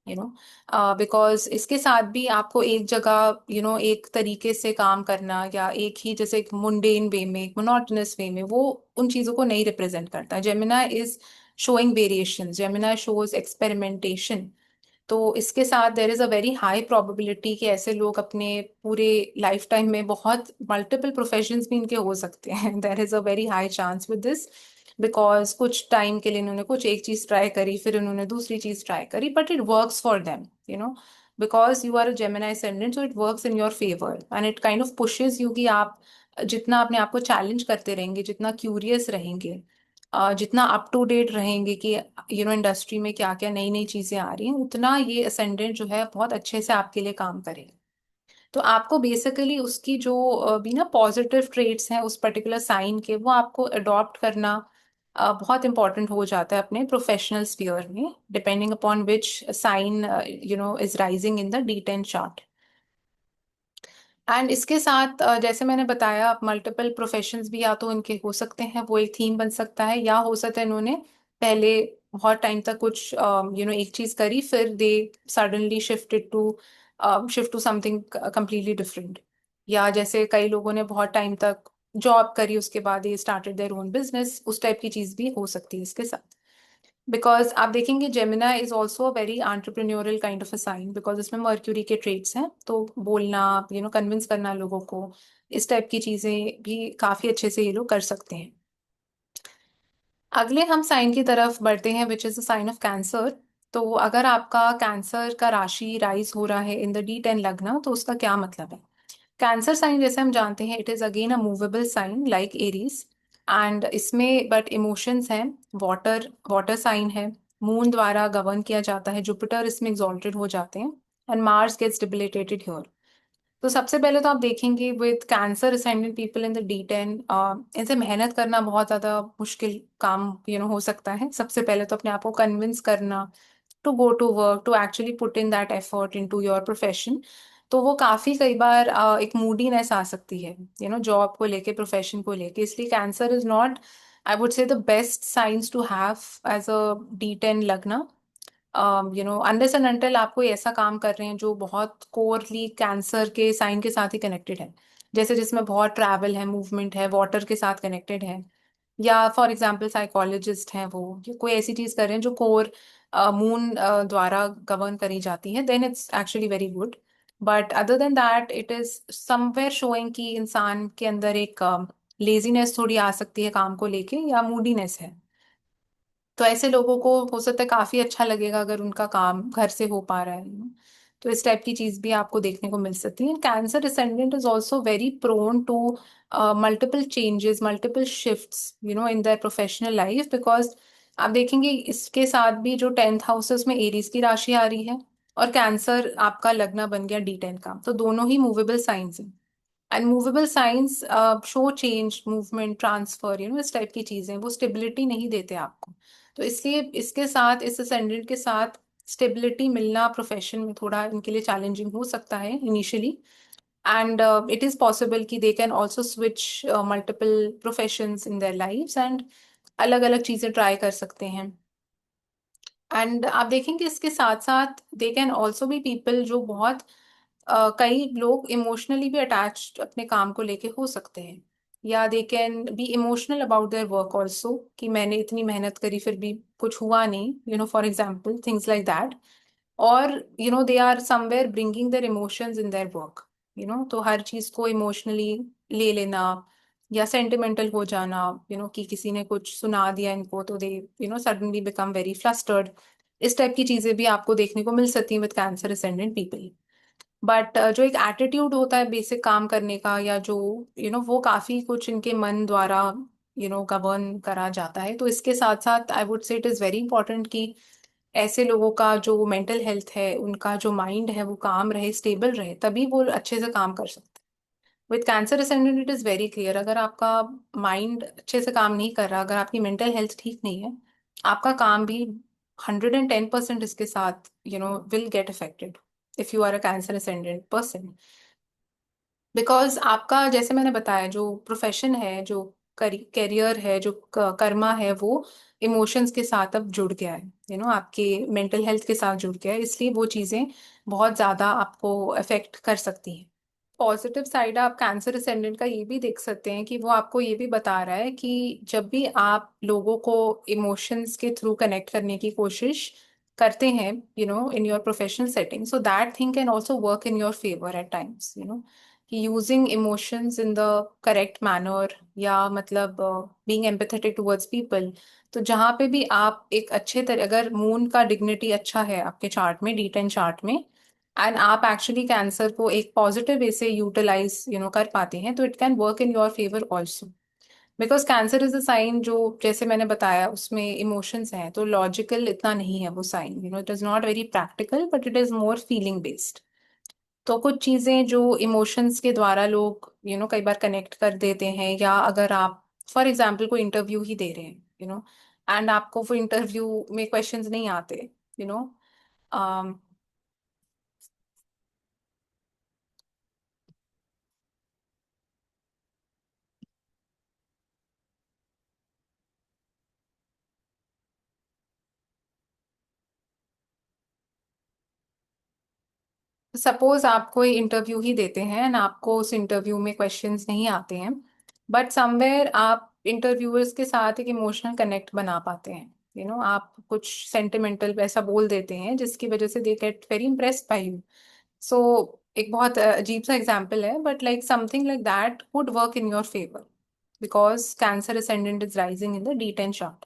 you know because इसके साथ भी आपको एक जगह एक तरीके से काम करना, या एक ही जैसे एक मुंडेन वे में, एक मोनोटोनस वे में, वो उन चीजों को नहीं रिप्रेजेंट करता। Gemini is showing variation, Gemini shows experimentation. तो इसके साथ there is a very high probability कि ऐसे लोग अपने पूरे लाइफ टाइम में बहुत मल्टीपल प्रोफेशंस भी इनके हो सकते हैं। देर is a very high chance with this, because कुछ टाइम के लिए इन्होंने कुछ एक चीज ट्राई करी, फिर उन्होंने दूसरी चीज ट्राई करी, but it works for them, because you are a Gemini ascendant, so it works in your favor and it kind of pushes you कि आप जितना अपने आप को चैलेंज करते रहेंगे, जितना क्यूरियस रहेंगे, जितना अप टू डेट रहेंगे कि इंडस्ट्री में क्या क्या नई नई चीजें आ रही हैं, उतना ये असेंडेंट जो है बहुत अच्छे से आपके लिए काम करेगा। तो आपको बेसिकली उसकी जो भी ना पॉजिटिव ट्रेट्स हैं उस पर्टिकुलर साइन के, वो आपको अडॉप्ट करना बहुत इंपॉर्टेंट हो जाता है अपने प्रोफेशनल स्फीयर में, depending upon which sign is rising in the D10 chart. And इसके साथ जैसे मैंने बताया, मल्टीपल प्रोफेशंस भी या तो इनके हो सकते हैं, वो एक थीम बन सकता है, या हो सकता है इन्होंने पहले बहुत टाइम तक कुछ एक चीज करी, फिर they suddenly shift to something completely different. या जैसे कई लोगों ने बहुत टाइम तक जॉब करी, उसके बाद ये स्टार्टेड देयर ओन बिजनेस, उस टाइप की चीज भी हो सकती है इसके साथ। बिकॉज आप देखेंगे Gemini is also a very entrepreneurial kind of a sign, because इसमें मर्क्यूरी के ट्रेट्स हैं, तो बोलना, कन्विंस करना लोगों को, इस टाइप की चीजें भी काफी अच्छे से ये लोग कर सकते हैं। अगले हम साइन की तरफ बढ़ते हैं, which is a sign of Cancer. तो अगर आपका कैंसर का राशि राइज हो रहा है इन द D10 लग्न, तो उसका क्या मतलब है? कैंसर साइन जैसे हम जानते हैं, it is again a movable sign like Aries, and इसमें बट इमोशंस हैं, वाटर वाटर साइन है, मून द्वारा गवर्न किया जाता है, जुपिटर इसमें एग्जॉल्टेड हो जाते हैं, and Mars gets debilitated here. तो सबसे पहले तो आप देखेंगे with Cancer ascendant people in the D10, इनसे मेहनत करना बहुत ज्यादा मुश्किल काम हो सकता है। सबसे पहले तो अपने आप को कन्विंस करना, to go to work, to actually put in that effort into your profession. तो वो काफी कई बार एक मूडीनेस आ सकती है, जॉब को लेके, प्रोफेशन को लेके। इसलिए Cancer is not, I would say, the best signs to have as a D10 लगना। अनलेस एंड अनटिल आप कोई ऐसा काम कर रहे हैं जो बहुत कोरली कैंसर के साइन के साथ ही कनेक्टेड है, जैसे जिसमें बहुत ट्रैवल है, मूवमेंट है, वाटर के साथ कनेक्टेड है, या फॉर एग्जाम्पल साइकोलॉजिस्ट हैं वो, या कोई ऐसी चीज कर रहे हैं जो कोर मून द्वारा गवर्न करी जाती है, then it's actually very good. But other than that it is somewhere showing कि इंसान के अंदर एक लेजीनेस थोड़ी आ सकती है काम को लेके, या मूडीनेस है। तो ऐसे लोगों को हो सकता है काफी अच्छा लगेगा अगर उनका काम घर से हो पा रहा है, तो इस टाइप की चीज भी आपको देखने को मिल सकती है। Cancer descendant is also very prone to multiple changes, multiple shifts, in their professional life, because आप देखेंगे इसके साथ भी जो 10th हाउस है उसमें एरीज की राशि आ रही है, और कैंसर आपका लगना बन गया D10 का, तो दोनों ही मूवेबल साइंस हैं। And movable science show change, movement, transfer, इस टाइप की चीजें, वो स्टेबिलिटी नहीं देते आपको। तो इसलिए इसके साथ, इस असेंडेंट के साथ स्टेबिलिटी मिलना प्रोफेशन में थोड़ा इनके लिए चैलेंजिंग हो सकता है initially. And it is possible कि they can also switch multiple professions in their lives, and अलग अलग चीजें ट्राई कर सकते हैं। एंड आप देखेंगे इसके साथ साथ दे कैन ऑल्सो बी पीपल जो बहुत कई लोग इमोशनली भी अटैच्ड अपने काम को लेके हो सकते हैं, या they can be emotional about their work also, कि मैंने इतनी मेहनत करी फिर भी कुछ हुआ नहीं, for example things like that. और they are somewhere bringing their emotions in their work, तो हर चीज को इमोशनली ले लेना, या सेंटिमेंटल हो जाना, कि किसी ने कुछ सुना दिया इनको तो they suddenly become very flustered. इस टाइप की चीजें भी आपको देखने को मिल सकती हैं with Cancer ascendant people. But जो एक एटीट्यूड होता है बेसिक काम करने का, या जो वो काफी कुछ इनके मन द्वारा गवर्न करा जाता है। तो इसके साथ साथ आई वुड से इट इज वेरी इंपॉर्टेंट कि ऐसे लोगों का जो मेंटल हेल्थ है, उनका जो माइंड है, वो काम रहे, स्टेबल रहे, तभी वो अच्छे से काम कर सकते हैं। With Cancer ascendant it is very clear, अगर आपका माइंड अच्छे से काम नहीं कर रहा, अगर आपकी मेंटल हेल्थ ठीक नहीं है, आपका काम भी 110% इसके साथ will get affected if you are a Cancer ascendant person. Because आपका, जैसे मैंने बताया, जो प्रोफेशन है, जो करियर है, जो कर्मा है, वो इमोशंस के साथ अब जुड़ गया है, आपके मेंटल हेल्थ के साथ जुड़ गया है, इसलिए वो चीजें बहुत ज्यादा आपको अफेक्ट कर सकती हैं। पॉजिटिव साइड आप कैंसर असेंडेंट का ये भी देख सकते हैं कि वो आपको ये भी बता रहा है कि जब भी आप लोगों को इमोशंस के थ्रू कनेक्ट करने की कोशिश करते हैं, in your professional setting, so that thing can also work in your favour at times, कि using emotions in the correct manner, या मतलब बीइंग एम्पैथेटिक टुवर्ड्स पीपल। तो जहाँ पे भी आप एक अच्छे तरह, अगर मून का डिग्निटी अच्छा है आपके चार्ट में, D10 चार्ट में, एंड आप एक्चुअली कैंसर को एक पॉजिटिव वे से यूटिलाइज कर पाते हैं, तो it can work in your favour also. Because Cancer is a sign जो, जैसे मैंने बताया, उसमें इमोशंस हैं, तो लॉजिकल इतना नहीं है वो sign, it is not very practical, but it is more feeling based. तो कुछ चीजें जो इमोशंस के द्वारा लोग कई बार कनेक्ट कर देते हैं, या अगर आप फॉर एग्जाम्पल कोई इंटरव्यू ही दे रहे हैं, एंड आपको वो इंटरव्यू में क्वेश्चंस नहीं आते, यू नो सपोज आप कोई इंटरव्यू ही देते हैं एंड आपको उस इंटरव्यू में क्वेश्चंस नहीं आते हैं, बट समवेयर आप इंटरव्यूअर्स के साथ एक इमोशनल कनेक्ट बना पाते हैं, आप कुछ सेंटिमेंटल ऐसा बोल देते हैं जिसकी वजह से they get very impressed by you. So एक बहुत अजीब सा एग्जाम्पल है, but like something like that would work in your favour, because cancer ascendant is rising in the D10 chart.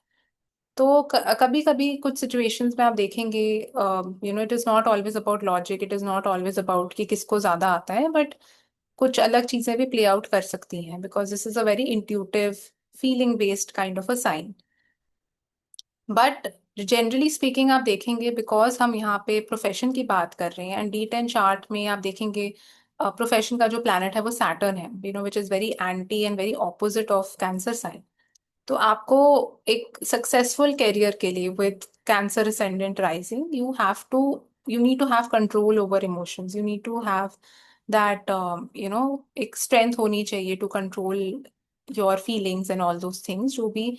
तो कभी कभी कुछ सिचुएशंस में आप देखेंगे, it is not always about logic, it is not always about कि किसको ज्यादा आता है, बट कुछ अलग चीजें भी प्ले आउट कर सकती हैं, because this is a very intuitive, feeling based kind of a sign. But generally speaking आप देखेंगे, बिकॉज हम यहाँ पे प्रोफेशन की बात कर रहे हैं, एंड D10 चार्ट में आप देखेंगे प्रोफेशन का जो प्लैनेट है वो सैटर्न है, which is very anti and very opposite of Cancer sign. तो आपको एक सक्सेसफुल करियर के लिए with Cancer ascendant rising, you need to have control over emotions. You need to have that एक strength होनी चाहिए to control your feelings and all those things जो भी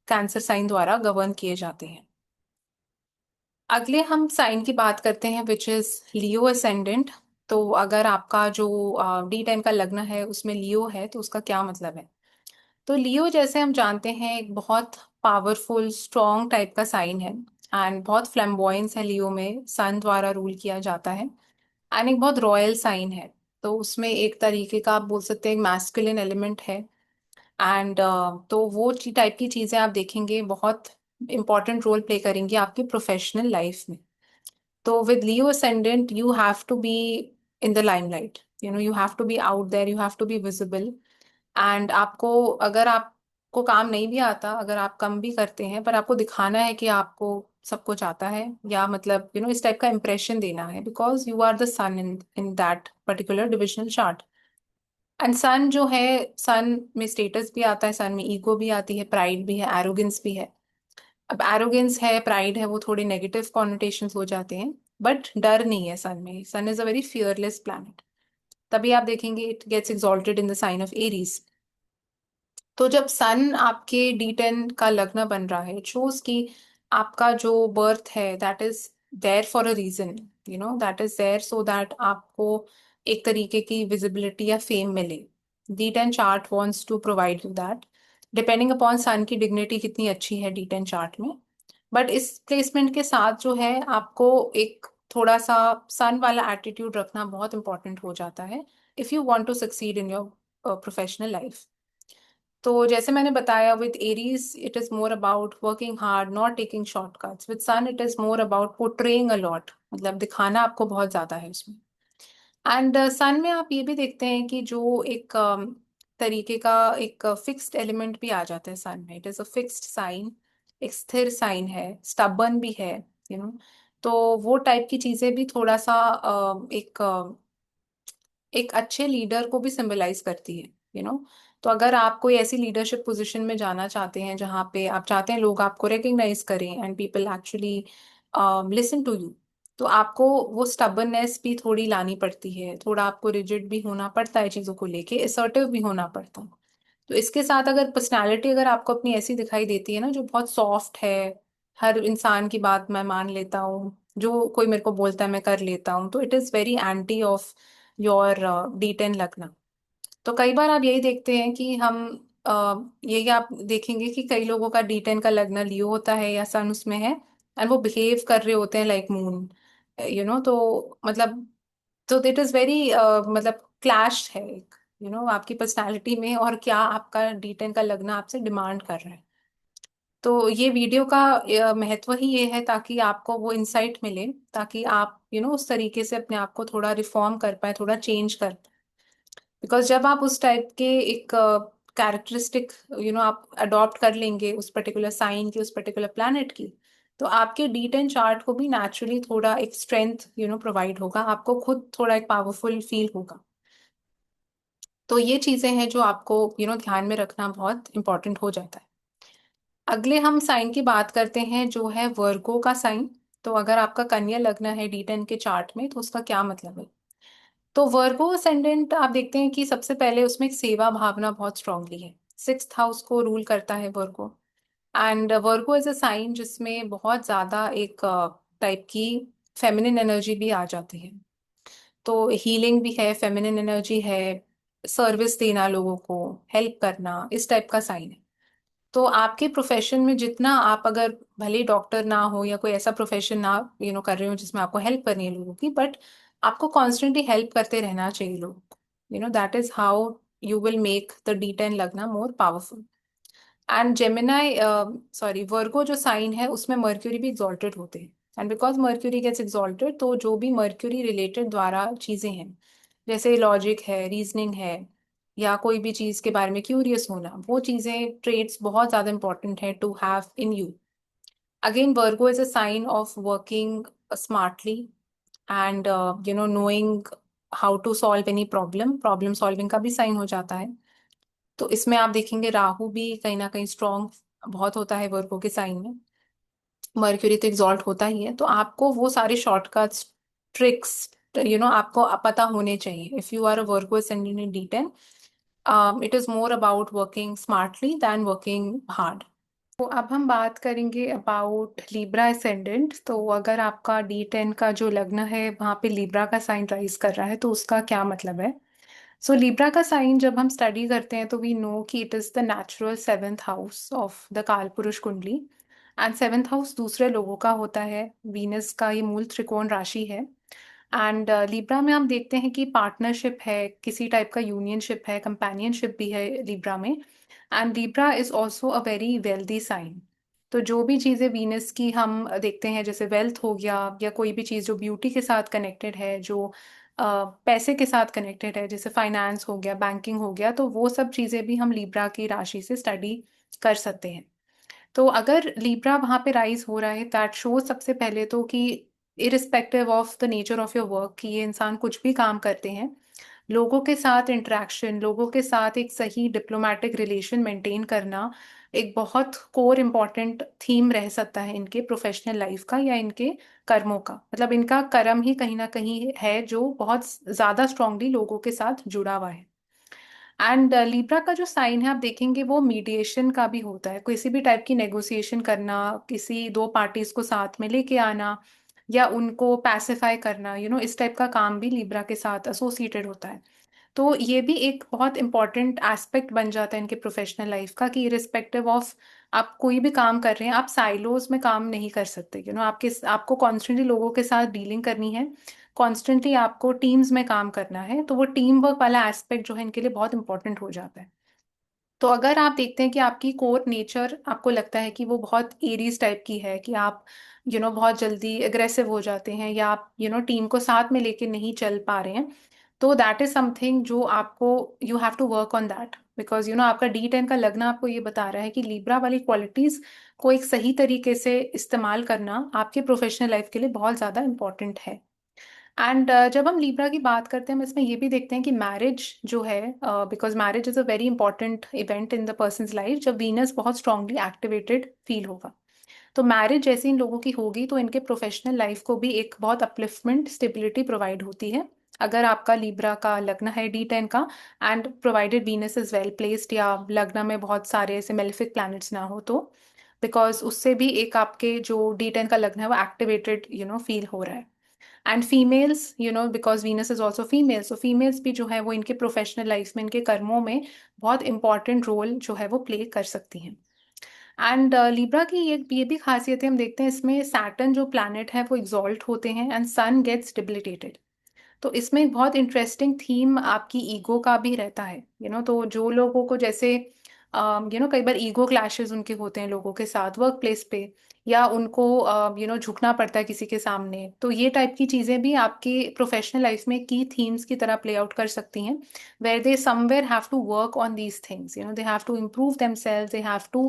कैंसर साइन द्वारा गवर्न किए जाते हैं। अगले हम साइन की बात करते हैं विच इज लियो असेंडेंट। तो अगर आपका जो D10 का लग्न है उसमें लियो है तो उसका क्या मतलब है। तो लियो जैसे हम जानते हैं एक बहुत पावरफुल स्ट्रॉन्ग टाइप का साइन है एंड बहुत फ्लैम्बॉयंस है लियो में, सन द्वारा रूल किया जाता है एंड एक बहुत रॉयल साइन है। तो उसमें एक तरीके का आप बोल सकते हैं मैस्कुलिन एलिमेंट है एंड तो वो टाइप की चीजें आप देखेंगे बहुत इंपॉर्टेंट रोल प्ले करेंगी आपकी प्रोफेशनल लाइफ में। तो with Leo ascendant, you have to be in the limelight. You have to be out there, you have to be visible. And आपको अगर आपको काम नहीं भी आता, अगर आप कम भी करते हैं पर आपको दिखाना है कि आपको सब कुछ आता है, या मतलब इस टाइप का इंप्रेशन देना है, because you are the sun in that particular divisional chart. And sun जो है, सन में स्टेटस भी आता है, सन में ईगो भी आती है, प्राइड भी है, एरोगेंस भी है। अब एरोगेंस है, प्राइड है, वो थोड़े नेगेटिव कॉनोटेशंस हो जाते हैं, बट डर नहीं है सन में। Sun is a very fearless planet. तभी आप देखेंगे it gets exalted in the sign of Aries. तो जब सन आपके D10 का लग्न बन रहा है, इट शोज कि आपका जो बर्थ है that is there for a reason, that is there so that आपको एक तरीके की विजिबिलिटी या फेम मिले। D10 chart wants to provide you that, depending upon sun की डिग्निटी कितनी अच्छी है D10 चार्ट में। बट इस प्लेसमेंट के साथ जो है आपको एक थोड़ा सा सन वाला एटीट्यूड रखना बहुत इंपॉर्टेंट हो जाता है if you want to succeed in your professional life. तो जैसे मैंने बताया with Aries it is more about working hard, not taking shortcuts. With Sun it is more about portraying a lot, मतलब दिखाना आपको बहुत ज्यादा है उसमें। एंड सन में आप ये भी देखते हैं कि जो एक तरीके का एक फिक्स्ड एलिमेंट भी आ जाता है सन में। It is a fixed sign, एक स्थिर साइन है, स्टबर्न भी है, यू नो। तो वो टाइप की चीजें भी थोड़ा सा एक अच्छे लीडर को भी सिंबलाइज करती है, तो अगर आप कोई ऐसी लीडरशिप पोजीशन में जाना चाहते हैं जहां पे आप चाहते हैं लोग आपको रिकग्नाइज करें and people actually listen to you, तो आपको वो स्टबर्ननेस भी थोड़ी लानी पड़ती है, थोड़ा आपको रिजिड भी होना पड़ता है चीजों को लेके, असर्टिव भी होना पड़ता है। तो इसके साथ अगर पर्सनालिटी अगर आपको अपनी ऐसी दिखाई देती है ना, जो बहुत सॉफ्ट है, हर इंसान की बात मैं मान लेता हूँ, जो कोई मेरे को बोलता है मैं कर लेता हूँ, तो it is very anti of your D10 लग्न। तो कई बार आप यही देखते हैं कि हम यही आप देखेंगे कि कई लोगों का D10 का लग्न लियो होता है या सन उसमें है एंड वो बिहेव कर रहे होते हैं लाइक मून, तो मतलब तो दिट इज वेरी मतलब क्लैश है एक, आपकी पर्सनालिटी में और क्या आपका D10 का लग्न आपसे डिमांड कर रहा है। तो ये वीडियो का महत्व ही ये है ताकि आपको वो इंसाइट मिले, ताकि आप उस तरीके से अपने आप को थोड़ा रिफॉर्म कर पाए, थोड़ा चेंज कर पाए। बिकॉज जब आप उस टाइप के एक कैरेक्टरिस्टिक आप अडॉप्ट कर लेंगे उस पर्टिकुलर साइन की, उस पर्टिकुलर प्लैनेट की, तो आपके D10 चार्ट को भी नेचुरली थोड़ा एक स्ट्रेंथ प्रोवाइड होगा, आपको खुद थोड़ा एक पावरफुल फील होगा। तो ये चीजें हैं जो आपको ध्यान में रखना बहुत इंपॉर्टेंट हो जाता है। अगले हम साइन की बात करते हैं जो है वर्गो का साइन। तो अगर आपका कन्या लग्न है D10 के चार्ट में तो उसका क्या मतलब है। तो वर्गो असेंडेंट आप देखते हैं कि सबसे पहले उसमें एक सेवा भावना बहुत स्ट्रांगली है, सिक्स्थ हाउस को रूल करता है Virgo. And Virgo is a sign जिसमें बहुत ज्यादा एक टाइप की फेमिनिन एनर्जी भी आ जाती है। तो हीलिंग भी है, फेमिनिन एनर्जी है, सर्विस देना, लोगों को हेल्प करना, इस टाइप का साइन है। तो आपके प्रोफेशन में जितना आप अगर भले डॉक्टर ना हो या कोई ऐसा प्रोफेशन ना कर रहे हो जिसमें आपको हेल्प करनी है लोगों की, बट आपको कॉन्स्टेंटली हेल्प करते रहना चाहिए लोगों को, that is how you will make the D10 lagna more powerful. And Gemini sorry Virgo जो साइन है उसमें मर्क्यूरी भी एग्जॉल्टेड होते हैं। And because Mercury gets exalted, तो जो भी मर्क्यूरी रिलेटेड द्वारा चीजें हैं, जैसे लॉजिक है, रीजनिंग है, या कोई भी चीज के बारे में क्यूरियस होना, वो चीजें ट्रेड्स बहुत ज्यादा इंपॉर्टेंट है to have in you. Again Virgo is a sign of working smartly and knowing how to solve any problem, problem solving का भी साइन हो जाता है। तो इसमें आप देखेंगे राहु भी कहीं ना कहीं स्ट्रॉन्ग बहुत होता है वर्गो के साइन में। मर्क्यूरी तो एग्जॉल्ट होता ही है, तो आपको वो सारे शॉर्टकट्स, ट्रिक्स, आपको पता होने चाहिए। If you are a Virgo ascendant in D10, it is more about working smartly than working hard. तो अब हम बात करेंगे अबाउट लिब्रा एसेंडेंट। तो अगर आपका D10 का जो लग्न है वहां पे लिब्रा का साइन राइज कर रहा है तो उसका क्या मतलब है। सो लिब्रा का साइन जब हम स्टडी करते हैं तो वी नो कि it is the natural seventh house of the Kalapurusha kundli. And seventh house दूसरे लोगों का होता है, वीनस का ये मूल त्रिकोण राशि है। एंड लिब्रा में हम देखते हैं कि पार्टनरशिप है, किसी टाइप का यूनियनशिप है, कंपेनियनशिप भी है लिब्रा में। And Libra is also a very wealthy sign. तो जो भी चीज़ें वीनस की हम देखते हैं, जैसे वेल्थ हो गया या कोई भी चीज़ जो ब्यूटी के साथ कनेक्टेड है, जो पैसे के साथ कनेक्टेड है, जैसे फाइनेंस हो गया, बैंकिंग हो गया, तो वो सब चीज़ें भी हम लिब्रा की राशि से स्टडी कर सकते हैं। तो अगर लिब्रा वहां पे राइज हो रहा है, दैट शो सबसे पहले तो कि irrespective of the nature of your work, कि ये इंसान कुछ भी काम करते हैं, लोगों के साथ इंटरेक्शन, लोगों के साथ एक सही डिप्लोमेटिक रिलेशन मेंटेन करना एक बहुत कोर इम्पॉर्टेंट थीम रह सकता है इनके प्रोफेशनल लाइफ का या इनके कर्मों का। मतलब इनका कर्म ही कहीं ना कहीं है जो बहुत ज्यादा स्ट्रांगली लोगों के साथ जुड़ा हुआ है। एंड लिब्रा का जो साइन है आप देखेंगे वो मीडिएशन का भी होता है, किसी भी टाइप की नेगोशिएशन करना, किसी दो पार्टीज को साथ में लेके आना या उनको पैसिफाई करना, इस टाइप का काम भी लिब्रा के साथ एसोसिएटेड होता है। तो ये भी एक बहुत इंपॉर्टेंट एस्पेक्ट बन जाता है इनके प्रोफेशनल लाइफ का, कि इरिस्पेक्टिव ऑफ आप कोई भी काम कर रहे हैं, आप साइलोज में काम नहीं कर सकते। आपको कॉन्स्टेंटली लोगों के साथ डीलिंग करनी है, कॉन्स्टेंटली आपको टीम्स में काम करना है, तो वो टीम वर्क वाला एस्पेक्ट जो है इनके लिए बहुत इंपॉर्टेंट हो जाता है। तो अगर आप देखते हैं कि आपकी कोर नेचर, आपको लगता है कि वो बहुत एरीज टाइप की है, कि आप बहुत जल्दी अग्रेसिव हो जाते हैं, या आप टीम को साथ में लेके नहीं चल पा रहे हैं, तो दैट इज समथिंग जो आपको, you have to work on that, because आपका D10 का लग्न आपको ये बता रहा है कि लिब्रा वाली क्वालिटीज को एक सही तरीके से इस्तेमाल करना आपके प्रोफेशनल लाइफ के लिए बहुत ज्यादा इंपॉर्टेंट है। एंड जब हम लिब्रा की बात करते हैं हम इसमें ये भी देखते हैं कि मैरिज जो है, because marriage is a very important event in the person's life, जब वीनस बहुत स्ट्रांगली एक्टिवेटेड फील होगा, तो मैरिज जैसी इन लोगों की होगी तो इनके प्रोफेशनल लाइफ को भी एक बहुत अपलिफ्टमेंट, स्टेबिलिटी प्रोवाइड होती है। अगर आपका लिब्रा का लग्न है D10 का, and provided Venus is well placed, या लग्न में बहुत सारे ऐसे मेलिफिक प्लैनेट्स ना हो, तो बिकॉज उससे भी एक आपके जो D10 का लग्न है वो एक्टिवेटेड फील हो रहा है। And females, because Venus is also female, so females भी जो है वो इनके प्रोफेशनल लाइफ में, इनके कर्मों में बहुत इंपॉर्टेंट रोल जो है वो प्ले कर सकती हैं। एंड लिब्रा की ये भी खासियतें हम देखते हैं इसमें, सैटर्न जो प्लैनेट है वो एग्जॉल्ट होते हैं एंड सन गेट्स डिबिलिटेटेड। तो इसमें एक बहुत इंटरेस्टिंग थीम आपकी ईगो का भी रहता है। तो जो लोगों को जैसे कई बार ईगो क्लैशेस उनके होते हैं लोगों के साथ वर्क प्लेस पे, या उनको झुकना पड़ता है किसी के सामने, तो ये टाइप की चीजें भी आपके प्रोफेशनल लाइफ में की थीम्स की तरह प्ले आउट कर सकती हैं, where they somewhere have to work on these things, they have to improve themselves, they have to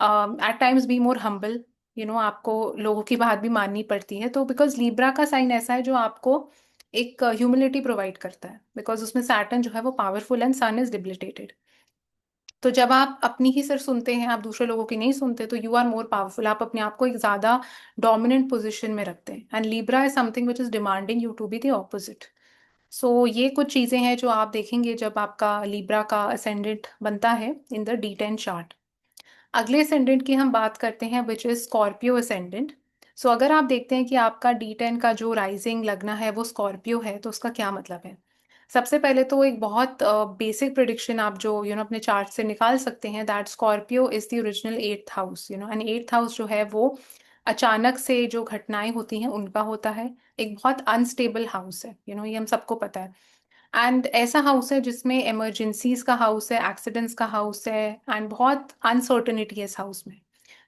at times be more humble. आपको लोगों की बात भी माननी पड़ती है, तो बिकॉज लीब्रा का साइन ऐसा है जो आपको एक ह्यूमिलिटी प्रोवाइड करता है, बिकॉज उसमें सैटर्न जो है वो पावरफुल एंड सन इज डिबिलिटेटेड। तो जब आप अपनी ही सिर्फ सुनते हैं, आप दूसरे लोगों की नहीं सुनते, तो यू आर मोर पावरफुल, आप अपने आप को एक ज्यादा डोमिनेंट पोजिशन में रखते हैं। And Libra is something which is demanding you to be the opposite. So ये कुछ चीजें हैं जो आप देखेंगे जब आपका लीब्रा का असेंडेंट बनता है इन द D10 चार्ट। अगले असेंडेंट की हम बात करते हैं which is Scorpio ascendant. So अगर आप देखते हैं कि आपका D10 का जो राइजिंग लगना है वो स्कॉर्पियो है, तो उसका क्या मतलब है। सबसे पहले तो एक बहुत बेसिक प्रिडिक्शन आप जो अपने चार्ट से निकाल सकते हैं, that Scorpio is the original eighth house. And eighth house जो है वो अचानक से जो घटनाएं होती हैं उनका होता है, एक बहुत अनस्टेबल हाउस है, ये हम सबको पता है। एंड ऐसा हाउस है जिसमें इमरजेंसीज का हाउस है, एक्सीडेंट्स का हाउस है, एंड बहुत अनसर्टनिटी है इस हाउस में।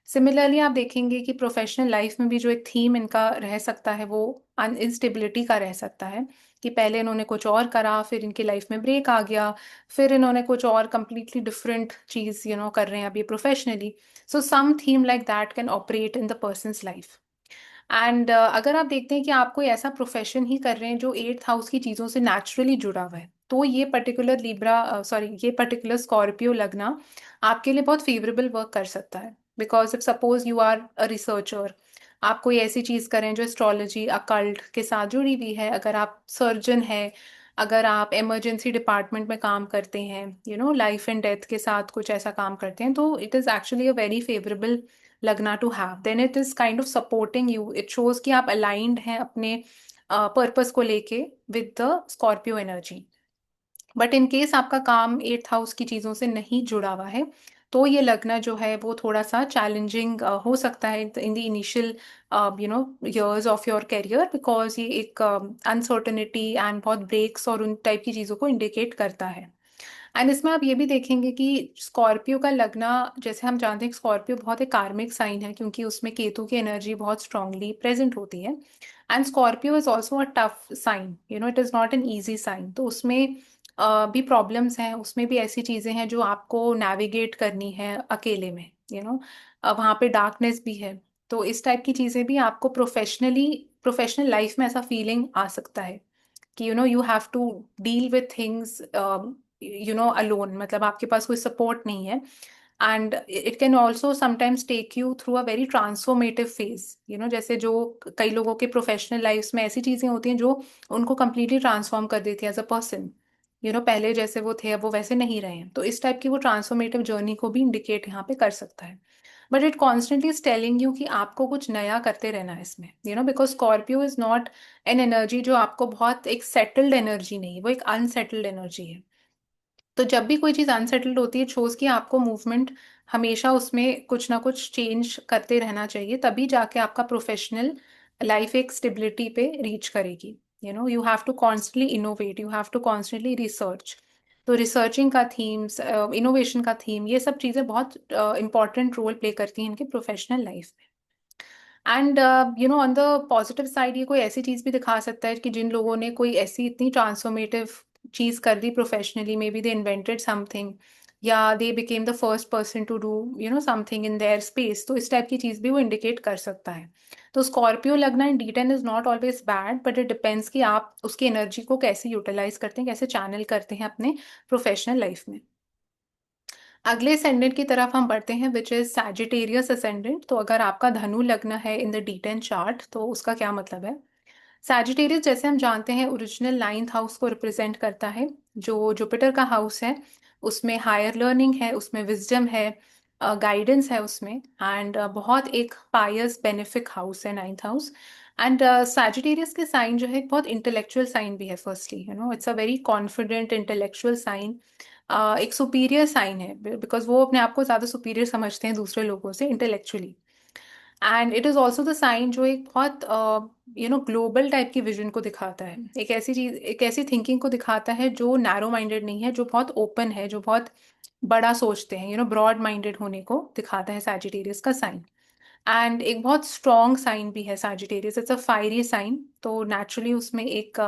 सिमिलरली आप देखेंगे कि प्रोफेशनल लाइफ में भी जो एक थीम इनका रह सकता है वो अनइंस्टेबिलिटी का रह सकता है, कि पहले इन्होंने कुछ और करा, फिर इनकी लाइफ में ब्रेक आ गया, फिर इन्होंने कुछ और कंप्लीटली डिफरेंट चीज कर रहे हैं अभी professionally. So some theme like that can operate in the person's life. And अगर आप देखते हैं कि आप कोई ऐसा प्रोफेशन ही कर रहे हैं जो एट्थ हाउस की चीज़ों से नेचुरली जुड़ा हुआ है, तो ये पर्टिकुलर लिब्रा, सॉरी, ये पर्टिकुलर स्कॉर्पियो लगना आपके लिए बहुत फेवरेबल वर्क कर सकता है। Because if suppose you are a researcher, आप कोई ऐसी चीज करें जो एस्ट्रोलॉजी अकल्ट के साथ जुड़ी हुई है, अगर आप सर्जन हैं, अगर आप इमरजेंसी डिपार्टमेंट में काम करते हैं, लाइफ एंड डेथ के साथ कुछ ऐसा काम करते हैं, तो it is actually a very favourable lagna to have. Then it is kind of supporting you, it shows कि आप अलाइंड हैं अपने पर्पस को लेके with the Scorpio energy. But in case आपका काम एट्थ हाउस की चीजों से नहीं जुड़ा हुआ है, तो ये लगना जो है वो थोड़ा सा चैलेंजिंग हो सकता है in the initial years of your career, because ये एक अनसर्टनिटी एंड बहुत ब्रेक्स और उन टाइप की चीजों को इंडिकेट करता है। एंड इसमें आप ये भी देखेंगे कि स्कॉर्पियो का लगना, जैसे हम जानते हैं कि स्कॉर्पियो बहुत एक कार्मिक साइन है क्योंकि उसमें केतु की एनर्जी बहुत स्ट्रांगली प्रेजेंट होती है। And Scorpio is also a tough sign, it is not an easy sign, तो उसमें भी प्रॉब्लम्स हैं, उसमें भी ऐसी चीजें हैं जो आपको नेविगेट करनी है अकेले में, वहाँ पे डार्कनेस भी है। तो इस टाइप की चीजें भी आपको प्रोफेशनल लाइफ में ऐसा फीलिंग आ सकता है कि you have to deal with things alone, मतलब आपके पास कोई सपोर्ट नहीं है। And it can also sometimes take you through a very transformative phase, जैसे जो कई लोगों के प्रोफेशनल लाइफ में ऐसी चीजें होती हैं जो उनको कंप्लीटली ट्रांसफॉर्म कर देती है एज अ पर्सन। पहले जैसे वो थे अब वो वैसे नहीं रहे हैं, तो इस टाइप की वो ट्रांसफॉर्मेटिव जर्नी को भी इंडिकेट यहाँ पे कर सकता है। But it constantly is telling you कि आपको कुछ नया करते रहना है इसमें, because Scorpio is not N energy जो आपको बहुत एक सेटल्ड एनर्जी नहीं है, वो एक अनसेटल्ड एनर्जी है। तो जब भी कोई चीज अनसेटल्ड होती है, शोज कि आपको मूवमेंट हमेशा उसमें कुछ ना कुछ चेंज करते रहना चाहिए, तभी जाके आपका प्रोफेशनल लाइफ एक स्टेबिलिटी पे रीच करेगी। You have to constantly innovate, you have to constantly research. तो रिसर्चिंग का थीम्स, इनोवेशन का थीम, ये सब चीजें बहुत इंपॉर्टेंट रोल प्ले करती हैं इनके प्रोफेशनल लाइफ में। And on the positive side ये कोई ऐसी चीज भी दिखा सकता है कि जिन लोगों ने कोई ऐसी इतनी ट्रांसफॉर्मेटिव चीज कर दी professionally, maybe they invented something या they became the first person to do something in their space, तो इस टाइप की चीज भी वो इंडिकेट कर सकता है। तो स्कॉर्पियो लगना इन D10 is not always bad, but it depends कि आप उसकी एनर्जी को कैसे यूटिलाइज करते हैं, कैसे चैनल करते हैं अपने प्रोफेशनल लाइफ में। अगले असेंडेंट की तरफ हम बढ़ते हैं, विच इज सैजिटेरियस असेंडेंट। तो अगर आपका धनु लग्न है इन द D10 चार्ट, तो उसका क्या मतलब है? सैजिटेरियस जैसे हम जानते हैं ओरिजिनल नाइन्थ हाउस को रिप्रेजेंट करता है, जो जुपिटर का हाउस है। उसमें हायर लर्निंग है, उसमें विजडम है, गाइडेंस है उसमें, एंड बहुत एक पायस बेनिफिक हाउस है नाइन्थ हाउस। एंड सैजिटेरियस के साइन जो है एक बहुत इंटेलेक्चुअल साइन भी है, firstly it's a very confident intellectual sign, एक सुपीरियर साइन है, बिकॉज वो अपने आप को ज्यादा सुपीरियर समझते हैं दूसरे लोगों से intellectually. And it is also the sign जो एक बहुत ग्लोबल टाइप की विजन को दिखाता है, एक ऐसी चीज, एक ऐसी थिंकिंग को दिखाता है जो नैरो माइंडेड नहीं है, जो बहुत ओपन है, जो बहुत बड़ा सोचते हैं, ब्रॉड माइंडेड होने को दिखाता है सैजिटेरियस का साइन। एंड एक बहुत स्ट्रॉन्ग साइन भी है Sagittarius, it's a fiery sign, तो नेचुरली उसमें एक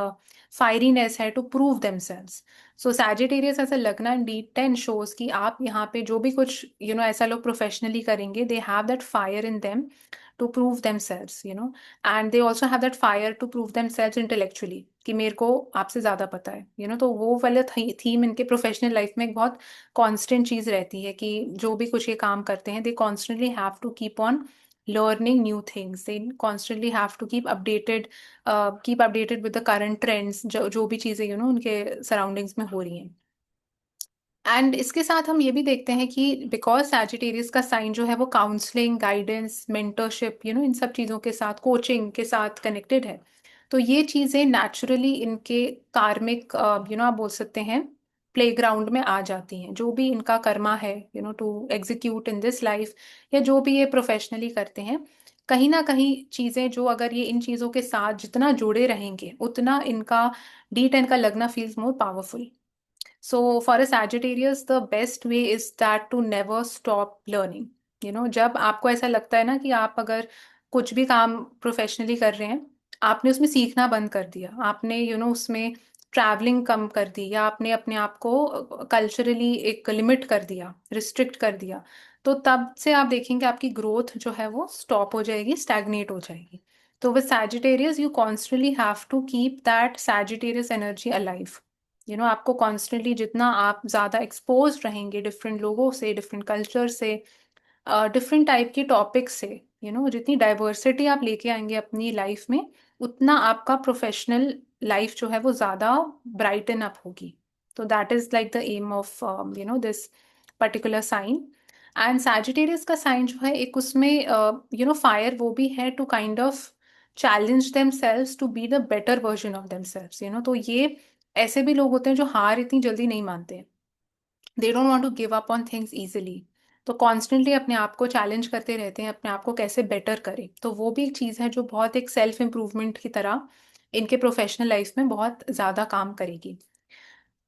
फायरीनेस है to prove themselves. So Sagittarius ऐसा लगना इन D10 शोज कि आप यहाँ पे जो भी कुछ ऐसा लोग प्रोफेशनली करेंगे, they have that fire in them to prove themselves, and they also have that fire to prove themselves intellectually, कि मेरे को आपसे ज्यादा पता है, तो वो वाला थीम इनके प्रोफेशनल लाइफ में एक बहुत कांस्टेंट चीज रहती है कि जो भी कुछ ये काम करते हैं, they constantly have to keep on learning new things, they constantly have to keep updated with the current trends, जो भी चीजें उनके सराउंडिंग्स में हो रही हैं। एंड इसके साथ हम ये भी देखते हैं कि बिकॉज सैजिटेरियस का साइन जो है वो काउंसलिंग, गाइडेंस, मेंटरशिप, इन सब चीज़ों के साथ, कोचिंग के साथ कनेक्टेड है, तो ये चीज़ें नेचुरली इनके कार्मिक आप बोल सकते हैं प्लेग्राउंड में आ जाती हैं। जो भी इनका कर्मा है to execute in this life, या जो भी ये प्रोफेशनली करते हैं, कहीं ना कहीं चीज़ें जो, अगर ये इन चीज़ों के साथ जितना जुड़े रहेंगे, उतना इनका D10 का लगना feels more powerful. So for a Sagittarius, the best way is that to never stop learning. जब आपको ऐसा लगता है ना कि आप अगर कुछ भी काम प्रोफेशनली कर रहे हैं, आपने उसमें सीखना बंद कर दिया, आपने उसमें ट्रैवलिंग कम कर दी, या आपने अपने आप को कल्चरली एक लिमिट कर दिया, रिस्ट्रिक्ट कर दिया, तो तब से आप देखेंगे आपकी ग्रोथ जो है वो स्टॉप हो जाएगी, स्टैग्नेट हो जाएगी। तो with Sagittarius you constantly have to keep that Sagittarius energy alive. आपको कॉन्स्टेंटली, जितना आप ज्यादा एक्सपोज रहेंगे डिफरेंट लोगों से, डिफरेंट कल्चर से, डिफरेंट टाइप की टॉपिक से, जितनी डाइवर्सिटी आप लेके आएंगे अपनी लाइफ में, उतना आपका प्रोफेशनल लाइफ जो है वो ज़्यादा ब्राइटन अप होगी। तो that is like the aim of this particular sign. And Sagittarius का साइन जो है एक उसमें फायर वो भी है to kind of challenge themselves to be the better version of themselves. तो ये ऐसे भी लोग होते हैं जो हार इतनी जल्दी नहीं मानते, they don't want to give up on things easily. तो कॉन्स्टेंटली अपने आप को चैलेंज करते रहते हैं, अपने आप को कैसे बेटर करें। तो वो भी एक चीज़ है जो बहुत एक सेल्फ इम्प्रूवमेंट की तरह इनके प्रोफेशनल लाइफ में बहुत ज़्यादा काम करेगी।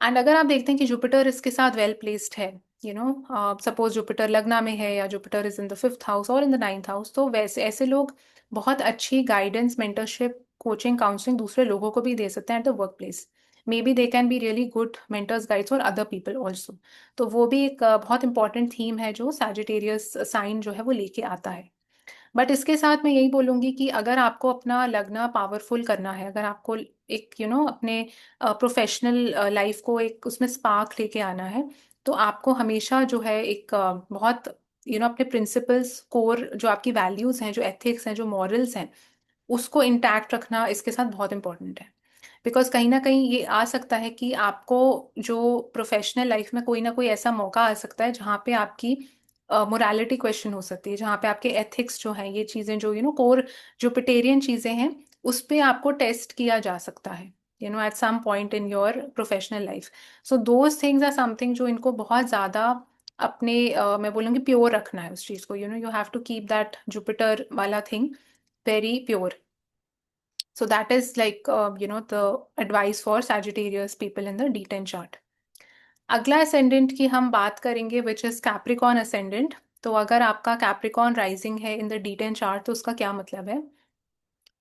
एंड अगर आप देखते हैं कि जुपिटर इसके साथ वेल प्लेस्ड है, सपोज जुपिटर लग्ना में है या Jupiter is in the 5th house और इन द 9th हाउस, तो वैसे ऐसे लोग बहुत अच्छी गाइडेंस, मेंटरशिप, कोचिंग, काउंसलिंग दूसरे लोगों को भी दे सकते हैं at the work place. May be they can be really good mentors, guides for other people also. तो वो भी एक बहुत इंपॉर्टेंट थीम है जो सैजिटेरियस साइन जो है वो लेके आता है। बट इसके साथ मैं यही बोलूंगी कि अगर आपको अपना लगना पावरफुल करना है, अगर आपको एक अपने प्रोफेशनल लाइफ को एक उसमें स्पार्क लेके आना है, तो आपको हमेशा जो है एक बहुत अपने प्रिंसिपल्स, कोर जो आपकी वैल्यूज हैं, जो एथिक्स हैं, जो मॉरल्स हैं, उसको इंटैक्ट रखना इसके साथ बहुत इंपॉर्टेंट है। बिकॉज कहीं ना कहीं ये आ सकता है कि आपको जो प्रोफेशनल लाइफ में कोई ना कोई ऐसा मौका आ सकता है जहाँ पे आपकी मोरालिटी क्वेश्चन हो सकती है, जहाँ पे आपके एथिक्स जो हैं, ये चीज़ें जो कोर जो पिटेरियन चीज़ें हैं, उस पे आपको टेस्ट किया जा सकता है at some point in your professional life. So those things are something जो इनको बहुत ज़्यादा अपने मैं बोलूँगी प्योर रखना है उस चीज़ को। You have to keep that Jupiter वाला thing very pure. So that is like, the advice for Sagittarius people in the D10 chart. अगला ascendant की हम बात करेंगे which is Capricorn ascendant। तो अगर आपका Capricorn rising है in the D10 chart तो उसका क्या मतलब है?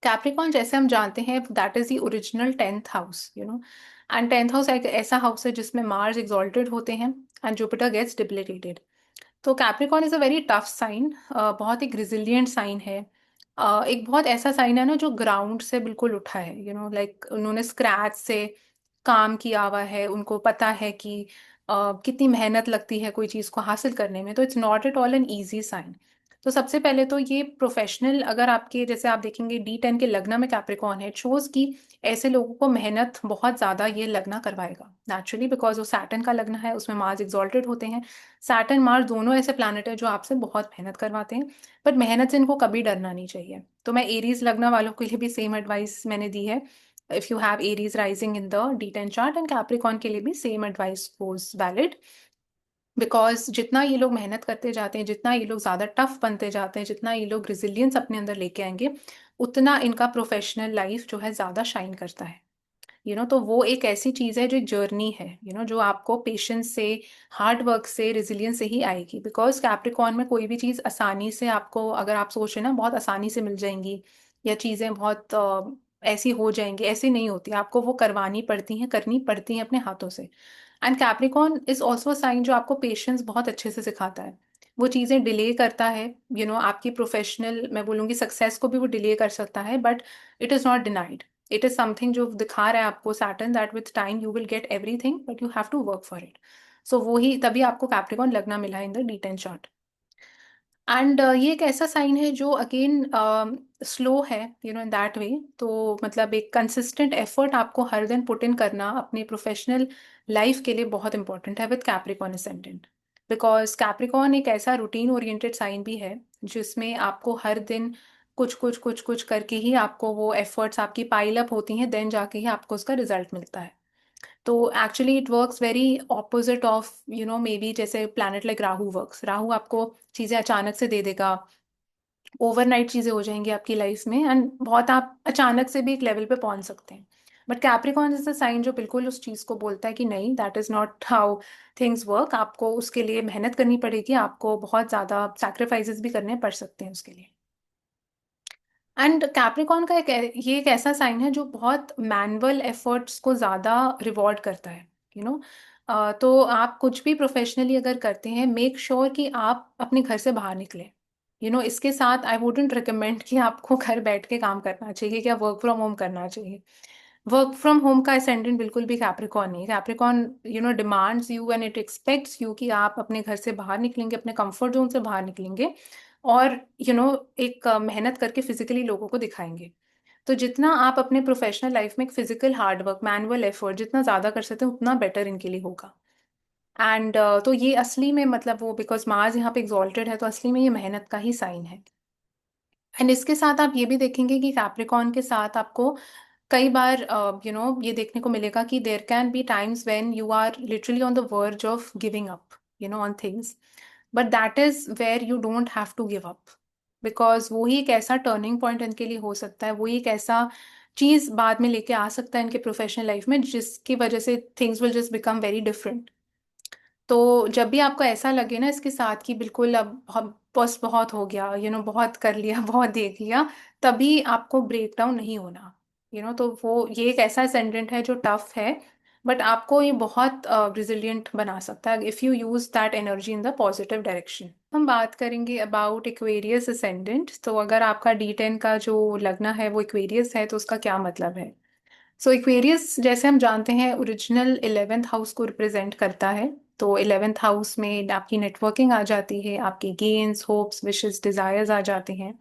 कैप्रिकॉन जैसे हम जानते हैं that is the original 10th house, and 10th house एक ऐसा हाउस है जिसमें मार्स एक्सॉल्टेड होते हैं एंड जुपिटर गेट्स डिप्लीटेड। तो Capricorn is a very tough sign, बहुत एक रिजिलियंट साइन है। एक बहुत ऐसा साइन है ना जो ग्राउंड से बिल्कुल उठा है, लाइक उन्होंने स्क्रैच से काम किया हुआ है, उनको पता है कि कितनी मेहनत लगती है कोई चीज़ को हासिल करने में। तो it's not at all an easy sign. तो सबसे पहले तो ये प्रोफेशनल, अगर आपके जैसे आप देखेंगे D10 के लग्न में कैप्रिकॉन है, शोज कि ऐसे लोगों को मेहनत बहुत ज़्यादा ये लगना करवाएगा नेचुरली, बिकॉज वो सैटर्न का लग्न है, उसमें मार्स एक्सॉल्टेड होते हैं। सैटर्न मार्स दोनों ऐसे प्लैनेट है जो आपसे बहुत मेहनत करवाते हैं, बट मेहनत से इनको कभी डरना नहीं चाहिए। तो मैं एरीज लग्न वालों के लिए भी सेम एडवाइस मैंने दी है। If you have Aries rising in the D10 chart, and Capricorn के लिए भी same advice goes valid. Because जितना ये लोग मेहनत करते जाते हैं, जितना ये लोग ज़्यादा टफ बनते जाते हैं, जितना ये लोग रिजिलियंस अपने अंदर लेके आएंगे, उतना इनका प्रोफेशनल लाइफ जो है ज़्यादा शाइन करता है। तो वो एक ऐसी चीज़ है जो एक जर्नी है, जो आपको पेशेंस से, हार्ड वर्क से, रेजिलियंस से ही आएगी। बिकॉज कैप्रिकॉन में कोई भी चीज़ आसानी से आपको, अगर आप सोच रहे हैं ना बहुत आसानी से मिल जाएंगी या चीज़ें बहुत ऐसी हो जाएंगी, ऐसी नहीं होती। आपको वो करवानी पड़ती हैं, करनी पड़ती हैं अपने हाथों से। And Capricorn is also sign जो आपको पेशेंस बहुत अच्छे से सिखाता है। वो चीज़ें डिले करता है, आपकी प्रोफेशनल मैं बोलूँगी सक्सेस को भी वो डिले कर सकता है, but it is not denied. It is something जो दिखा रहा है आपको Saturn that with time you will get everything, but you have to work for it. So वो ही तभी आपको कैप्रिकॉन लगना मिला इन द D10 चार्ट। एंड ये एक ऐसा साइन है जो अगेन स्लो है, इन दैट वे। तो मतलब एक कंसिस्टेंट एफर्ट आपको हर दिन पुट इन करना अपने प्रोफेशनल लाइफ के लिए बहुत इंपॉर्टेंट है with Capricorn ascendant. Because Capricorn एक ऐसा रूटीन ओरिएंटेड साइन भी है जिसमें आपको हर दिन कुछ कुछ कुछ कुछ करके ही आपको वो एफर्ट्स आपकी पाइल अप होती हैं, देन जाके ही आपको उसका रिजल्ट मिलता है। तो actually it works very opposite of maybe जैसे planet like Rahu works. Rahu आपको चीज़ें अचानक से दे देगा, ओवरनाइट चीज़ें हो जाएंगी आपकी लाइफ में, एंड बहुत आप अचानक से भी एक लेवल पे पहुंच सकते हैं। But Capricorn is the sign जो बिल्कुल उस चीज़ को बोलता है कि नहीं, that is not how things work. आपको उसके लिए मेहनत करनी पड़ेगी, आपको बहुत ज़्यादा सैक्रिफाइसेस भी करने पड़ सकते हैं उसके लिए। एंड कैप्रिकॉन का ये एक ऐसा साइन है जो बहुत मैनुअल एफर्ट्स को ज़्यादा रिवॉर्ड करता है। यू नो तो आप कुछ भी प्रोफेशनली अगर करते हैं, मेक श्योर कि आप अपने घर से बाहर निकलें। इसके साथ आई वुडेंट रिकमेंड कि आपको घर बैठ के काम करना चाहिए या वर्क फ्रॉम होम करना चाहिए। वर्क फ्रॉम होम का असेंडेंट बिल्कुल भी कैप्रिकॉन नहीं है। Capricorn demands you and it aspects you कि आप अपने घर से बाहर निकलेंगे, अपने कंफर्ट जोन से बाहर निकलेंगे, और एक मेहनत करके फिजिकली लोगों को दिखाएंगे। तो जितना आप अपने प्रोफेशनल लाइफ में फिजिकल हार्डवर्क, मैनुअल एफर्ट जितना ज्यादा कर सकते हैं उतना बेटर इनके लिए होगा। एंड तो ये असली में मतलब वो बिकॉज मार्स यहाँ पे एग्जॉल्टेड है, तो असली में ये मेहनत का ही साइन है। एंड इसके साथ आप ये भी देखेंगे कि कैप्रिकॉन के साथ आपको कई बार ये देखने को मिलेगा कि there can be times when you are literally on the verge of giving up on things, but that is where you don't have to give up, because वो ही एक ऐसा टर्निंग पॉइंट इनके लिए हो सकता है, वो ही एक ऐसा चीज बाद में लेके आ सकता है इनके प्रोफेशनल लाइफ में जिसकी वजह से things will just become very different. तो जब भी आपको ऐसा लगे ना इसके साथ कि बिल्कुल अब हम बस बहुत हो गया, बहुत कर लिया बहुत देख लिया, तभी आपको ब्रेक डाउन नहीं होना। तो वो ये एक ऐसा असेंडेंट है जो टफ है, बट आपको ये बहुत रिजिलियंट बना सकता है if you use that energy in the positive direction. हम बात करेंगे अबाउट इक्वेरियस असेंडेंट। तो अगर आपका D10 का जो लगना है वो इक्वेरियस है तो उसका क्या मतलब है? सो इक्वेरियस जैसे हम जानते हैं ओरिजिनल 11th हाउस को रिप्रेजेंट करता है। तो 11th हाउस में आपकी नेटवर्किंग आ जाती है, आपके गेन्स, होप्स, विशेस, डिजायर्स आ जाते हैं।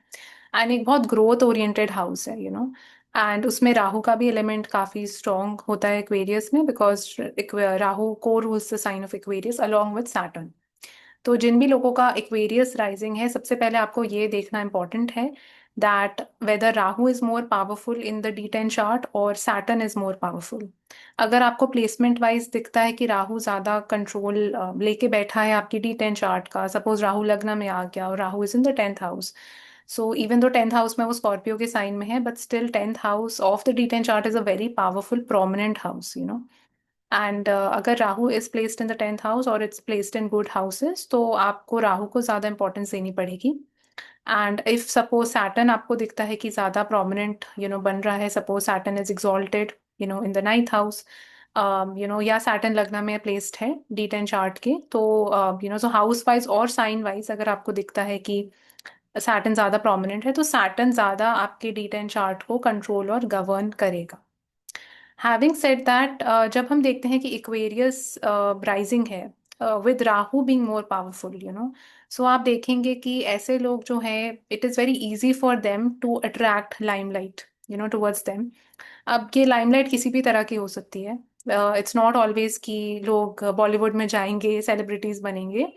एंड एक बहुत ग्रोथ ओरिएंटेड हाउस है एंड उसमें राहु का भी एलिमेंट काफी स्ट्रॉन्ग होता है एक्वेरियस में, बिकॉज राहु को rules the sign of Aquarius along with Saturn. तो जिन भी लोगों का एक्वेरियस राइजिंग है, सबसे पहले आपको ये देखना इंपॉर्टेंट है that whether Rahu is more powerful in the D10 chart और सैटर्न इज मोर पावरफुल। अगर आपको प्लेसमेंट वाइज दिखता है कि राहु ज्यादा कंट्रोल लेके बैठा है आपकी D10 चार्ट का, सपोज राहु लग्न में आ गया और Rahu is in the 10th house, so even though 10th house में वो स्कॉर्पियो के साइन में है, but still 10th house of the D10 chart is a very powerful prominent house and अगर Rahu is placed in the 10th house और it's placed in good houses, तो आपको राहु को ज्यादा इंपॉर्टेंस देनी पड़ेगी। एंड इफ सपोज सैटर्न आपको दिखता है कि ज्यादा प्रोमिनेंट बन रहा है, suppose Saturn is exalted in the 9th house, या सैटर्न लग्न में प्लेस्ड है D10 चार्ट के, तो सो हाउस वाइज और साइन वाइज अगर आपको दिखता है कि सैटर्न ज्यादा प्रोमिनेंट है, तो सैटर्न ज्यादा आपके D10 चार्ट को कंट्रोल और गवर्न करेगा। हैविंग सेड दैट, जब हम देखते हैं कि इक्वेरियस राइजिंग है with Rahu being more powerful, so आप देखेंगे कि ऐसे लोग जो हैं it is very easy for them to attract limelight towards them. अब ये लाइमलाइट किसी भी तरह की हो सकती है, इट्स नॉट ऑलवेज कि लोग बॉलीवुड में जाएंगे, सेलिब्रिटीज बनेंगे,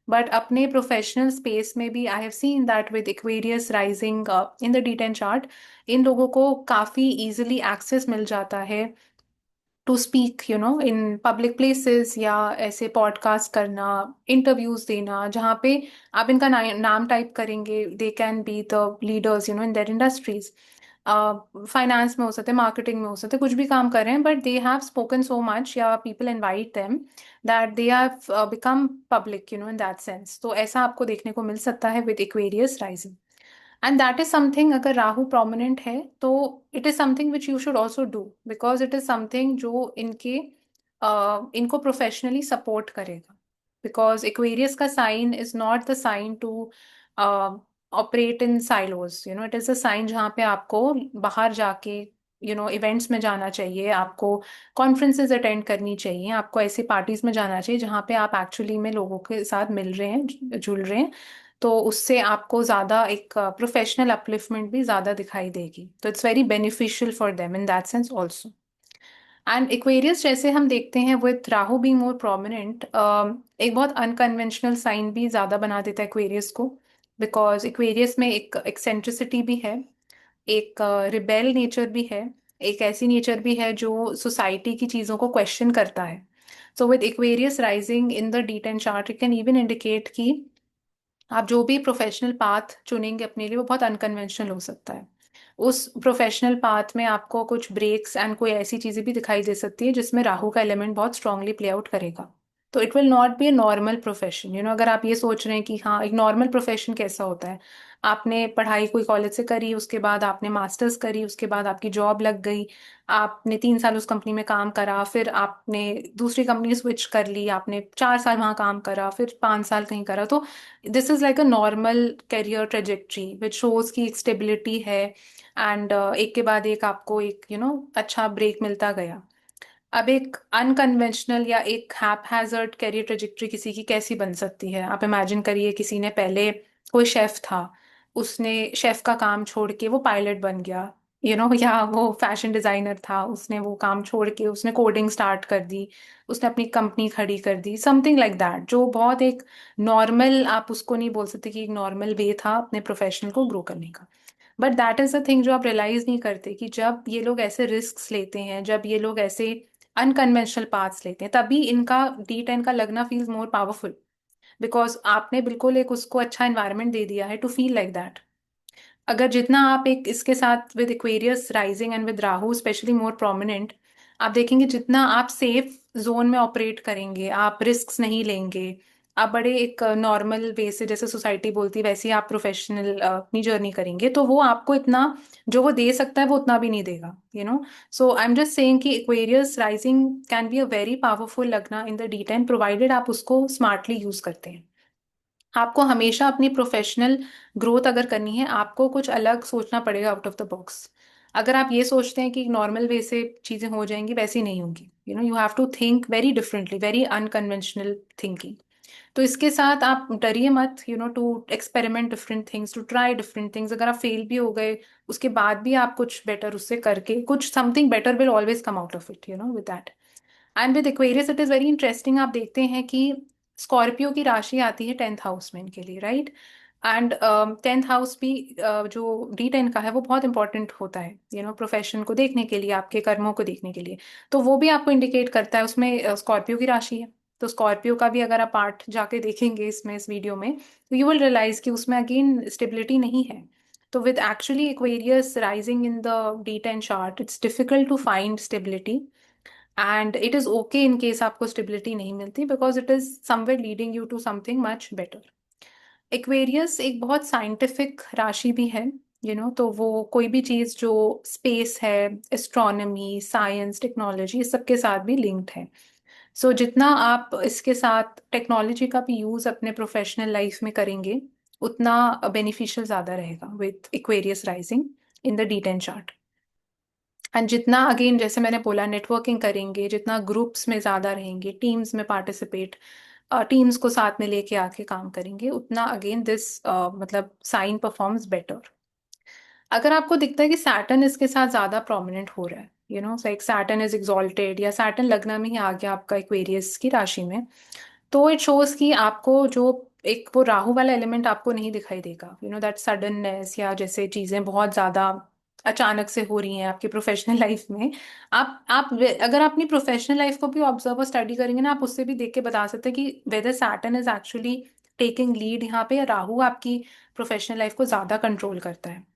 बट अपने प्रोफेशनल स्पेस में भी I have seen that with Aquarius rising in the D10 chart, इन लोगों को काफी इजीली एक्सेस मिल जाता है to speak in public places, या ऐसे पॉडकास्ट करना, इंटरव्यूज देना, जहाँ पे आप इनका नाम टाइप करेंगे, they can be the leaders in their industries. Finance में हो सकते हैं, मार्केटिंग में हो सकते हैं, कुछ भी काम कर रहे हैं, but they have spoken so much या people invite them that they have become public in that sense. तो ऐसा आपको देखने को मिल सकता है with Aquarius rising. And that is something, अगर राहु प्रोमिनेंट है तो it is something which you should also do, because it is something जो इनको प्रोफेशनली सपोर्ट करेगा। बिकॉज एक्वेरियस का sign is not the sign to operate in silos, it is a sign जहाँ पे आपको बाहर जाके इवेंट्स में जाना चाहिए, आपको कॉन्फ्रेंसेज अटेंड करनी चाहिए, आपको ऐसी पार्टीज में जाना चाहिए जहाँ पे आप एक्चुअली में लोगों के साथ मिल रहे हैं, जुड़ रहे हैं। तो उससे आपको ज्यादा एक प्रोफेशनल अपलिफ्टमेंट भी ज्यादा दिखाई देगी, तो it's very beneficial for them in that sense also. And Aquarius जैसे हम देखते हैं with Rahu being more prominent, एक बहुत अनकन्वेंशनल साइन भी ज्यादा बना देता है एक्वेरियस को, बिकॉज एक्वेरियस में एक एक्सेंट्रिसिटी भी है, एक रिबेल नेचर भी है, एक ऐसी नेचर भी है जो सोसाइटी की चीजों को क्वेश्चन करता है। So with Aquarius rising in the D10 chart, it can even indicate कि आप जो भी प्रोफेशनल पाथ चुनेंगे अपने लिए वो बहुत अनकन्वेंशनल हो सकता है। उस प्रोफेशनल पाथ में आपको कुछ ब्रेक्स एंड कोई ऐसी चीजें भी दिखाई दे सकती है जिसमें राहु का एलिमेंट बहुत स्ट्रांगली प्ले आउट करेगा। तो it will not be a normal profession, अगर आप ये सोच रहे हैं कि हाँ एक नॉर्मल प्रोफेशन कैसा होता है, आपने पढ़ाई कोई कॉलेज से करी, उसके बाद आपने मास्टर्स करी, उसके बाद आपकी जॉब लग गई, आपने 3 साल उस कंपनी में काम करा, फिर आपने दूसरी कंपनी स्विच कर ली, आपने 4 साल वहां काम करा, फिर 5 साल कहीं करा, तो this is like a normal career trajectory which shows की एक स्टेबिलिटी है। एंड एक के बाद एक आपको एक अच्छा ब्रेक मिलता गया। अब एक अनकन्वेंशनल या एक हैप हैजर्ड करियर ट्रेजेक्ट्री किसी की कैसी बन सकती है? आप इमेजिन करिए किसी ने पहले कोई शेफ था, उसने शेफ का काम छोड़ के वो पायलट बन गया, या वो फैशन डिजाइनर था, उसने वो काम छोड़ के उसने कोडिंग स्टार्ट कर दी, उसने अपनी कंपनी खड़ी कर दी, समथिंग लाइक दैट, जो बहुत एक नॉर्मल, आप उसको नहीं बोल सकते कि एक नॉर्मल वे था अपने प्रोफेशनल को ग्रो करने का। But that is the thing जो आप रियलाइज नहीं करते, कि जब ये लोग ऐसे रिस्क लेते हैं, जब ये लोग ऐसे अनकन्वेंशनल पाथ्स लेते हैं, तभी इनका D10 का लगना फील्स मोर पावरफुल, बिकॉज आपने बिल्कुल एक उसको अच्छा एनवायरनमेंट दे दिया है टू फील लाइक दैट। अगर जितना आप एक इसके साथ with Aquarius rising and with Rahu specially more prominent, आप देखेंगे जितना आप सेफ जोन में ऑपरेट करेंगे, आप रिस्क्स नहीं लेंगे, आप बड़े एक नॉर्मल वे से, जैसे सोसाइटी बोलती है वैसे ही आप प्रोफेशनल अपनी जर्नी करेंगे, तो वो आपको इतना जो वो दे सकता है वो उतना भी नहीं देगा, सो आई एम जस्ट सेइंग कि Aquarius rising can be a very powerful लगना इन द D10, प्रोवाइडेड आप उसको स्मार्टली यूज करते हैं। आपको हमेशा अपनी प्रोफेशनल ग्रोथ अगर करनी है, आपको कुछ अलग सोचना पड़ेगा आउट ऑफ द बॉक्स। अगर आप ये सोचते हैं कि नॉर्मल वे से चीजें हो जाएंगी, वैसी नहीं होंगी, you have to think very differently, very unconventional thinking. तो इसके साथ आप डरिए मत, to experiment different things, to try different things. अगर आप फेल भी हो गए, उसके बाद भी आप कुछ बेटर उससे करके, कुछ something better will always come out of it, with that. And with Aquarius it is very interesting, आप देखते हैं कि स्कॉर्पियो की राशि आती है 10th हाउस में इनके लिए, राइट। एंड 10th हाउस भी जो D10 का है वो बहुत इंपॉर्टेंट होता है, प्रोफेशन को देखने के लिए, आपके कर्मों को देखने के लिए। तो वो भी आपको इंडिकेट करता है, उसमें स्कॉर्पियो की राशि है। तो स्कॉर्पियो का भी अगर आप पार्ट जाके देखेंगे इसमें, इस वीडियो में, तो यू विल रियलाइज कि उसमें अगेन स्टेबिलिटी नहीं है। तो with actually Aquarius rising in the D10 chart, it's difficult to find stability, and it is okay in case आपको स्टेबिलिटी नहीं मिलती, because it is somewhere leading you to something much better. Aquarius एक बहुत scientific राशि भी है, तो वो कोई भी चीज जो स्पेस है, एस्ट्रोनॉमी, साइंस, टेक्नोलॉजी, इस सब के साथ भी लिंक्ड है। सो जितना आप इसके साथ टेक्नोलॉजी का भी यूज अपने प्रोफेशनल लाइफ में करेंगे, उतना बेनिफिशियल ज्यादा रहेगा with Aquarius rising in the D10 chart. And जितना अगेन जैसे मैंने बोला, नेटवर्किंग करेंगे, जितना ग्रुप्स में ज्यादा रहेंगे, टीम्स में पार्टिसिपेट, टीम्स को साथ में लेके आके काम करेंगे, उतना अगेन दिस मतलब साइन परफॉर्म्स बेटर। अगर आपको दिखता है कि सैटर्न इसके साथ ज्यादा प्रोमिनेंट हो रहा है, लाइक सैटर्न इज एक्सॉल्टेड, या सैटर्न लग्न में ही आ गया आपका एक्वेरियस की राशि में, तो इट शोज कि आपको जो एक वो राहु वाला एलिमेंट आपको नहीं दिखाई देगा, दैट सडननेस, या जैसे चीजें बहुत ज्यादा अचानक से हो रही हैं आपकी प्रोफेशनल लाइफ में। आप अगर आप अपनी प्रोफेशनल लाइफ को भी ऑब्जर्व और स्टडी करेंगे ना, आप उससे भी देख के बता सकते हैं कि whether Saturn is actually taking lead यहाँ पे, या राहु आपकी प्रोफेशनल लाइफ को ज्यादा कंट्रोल करता है।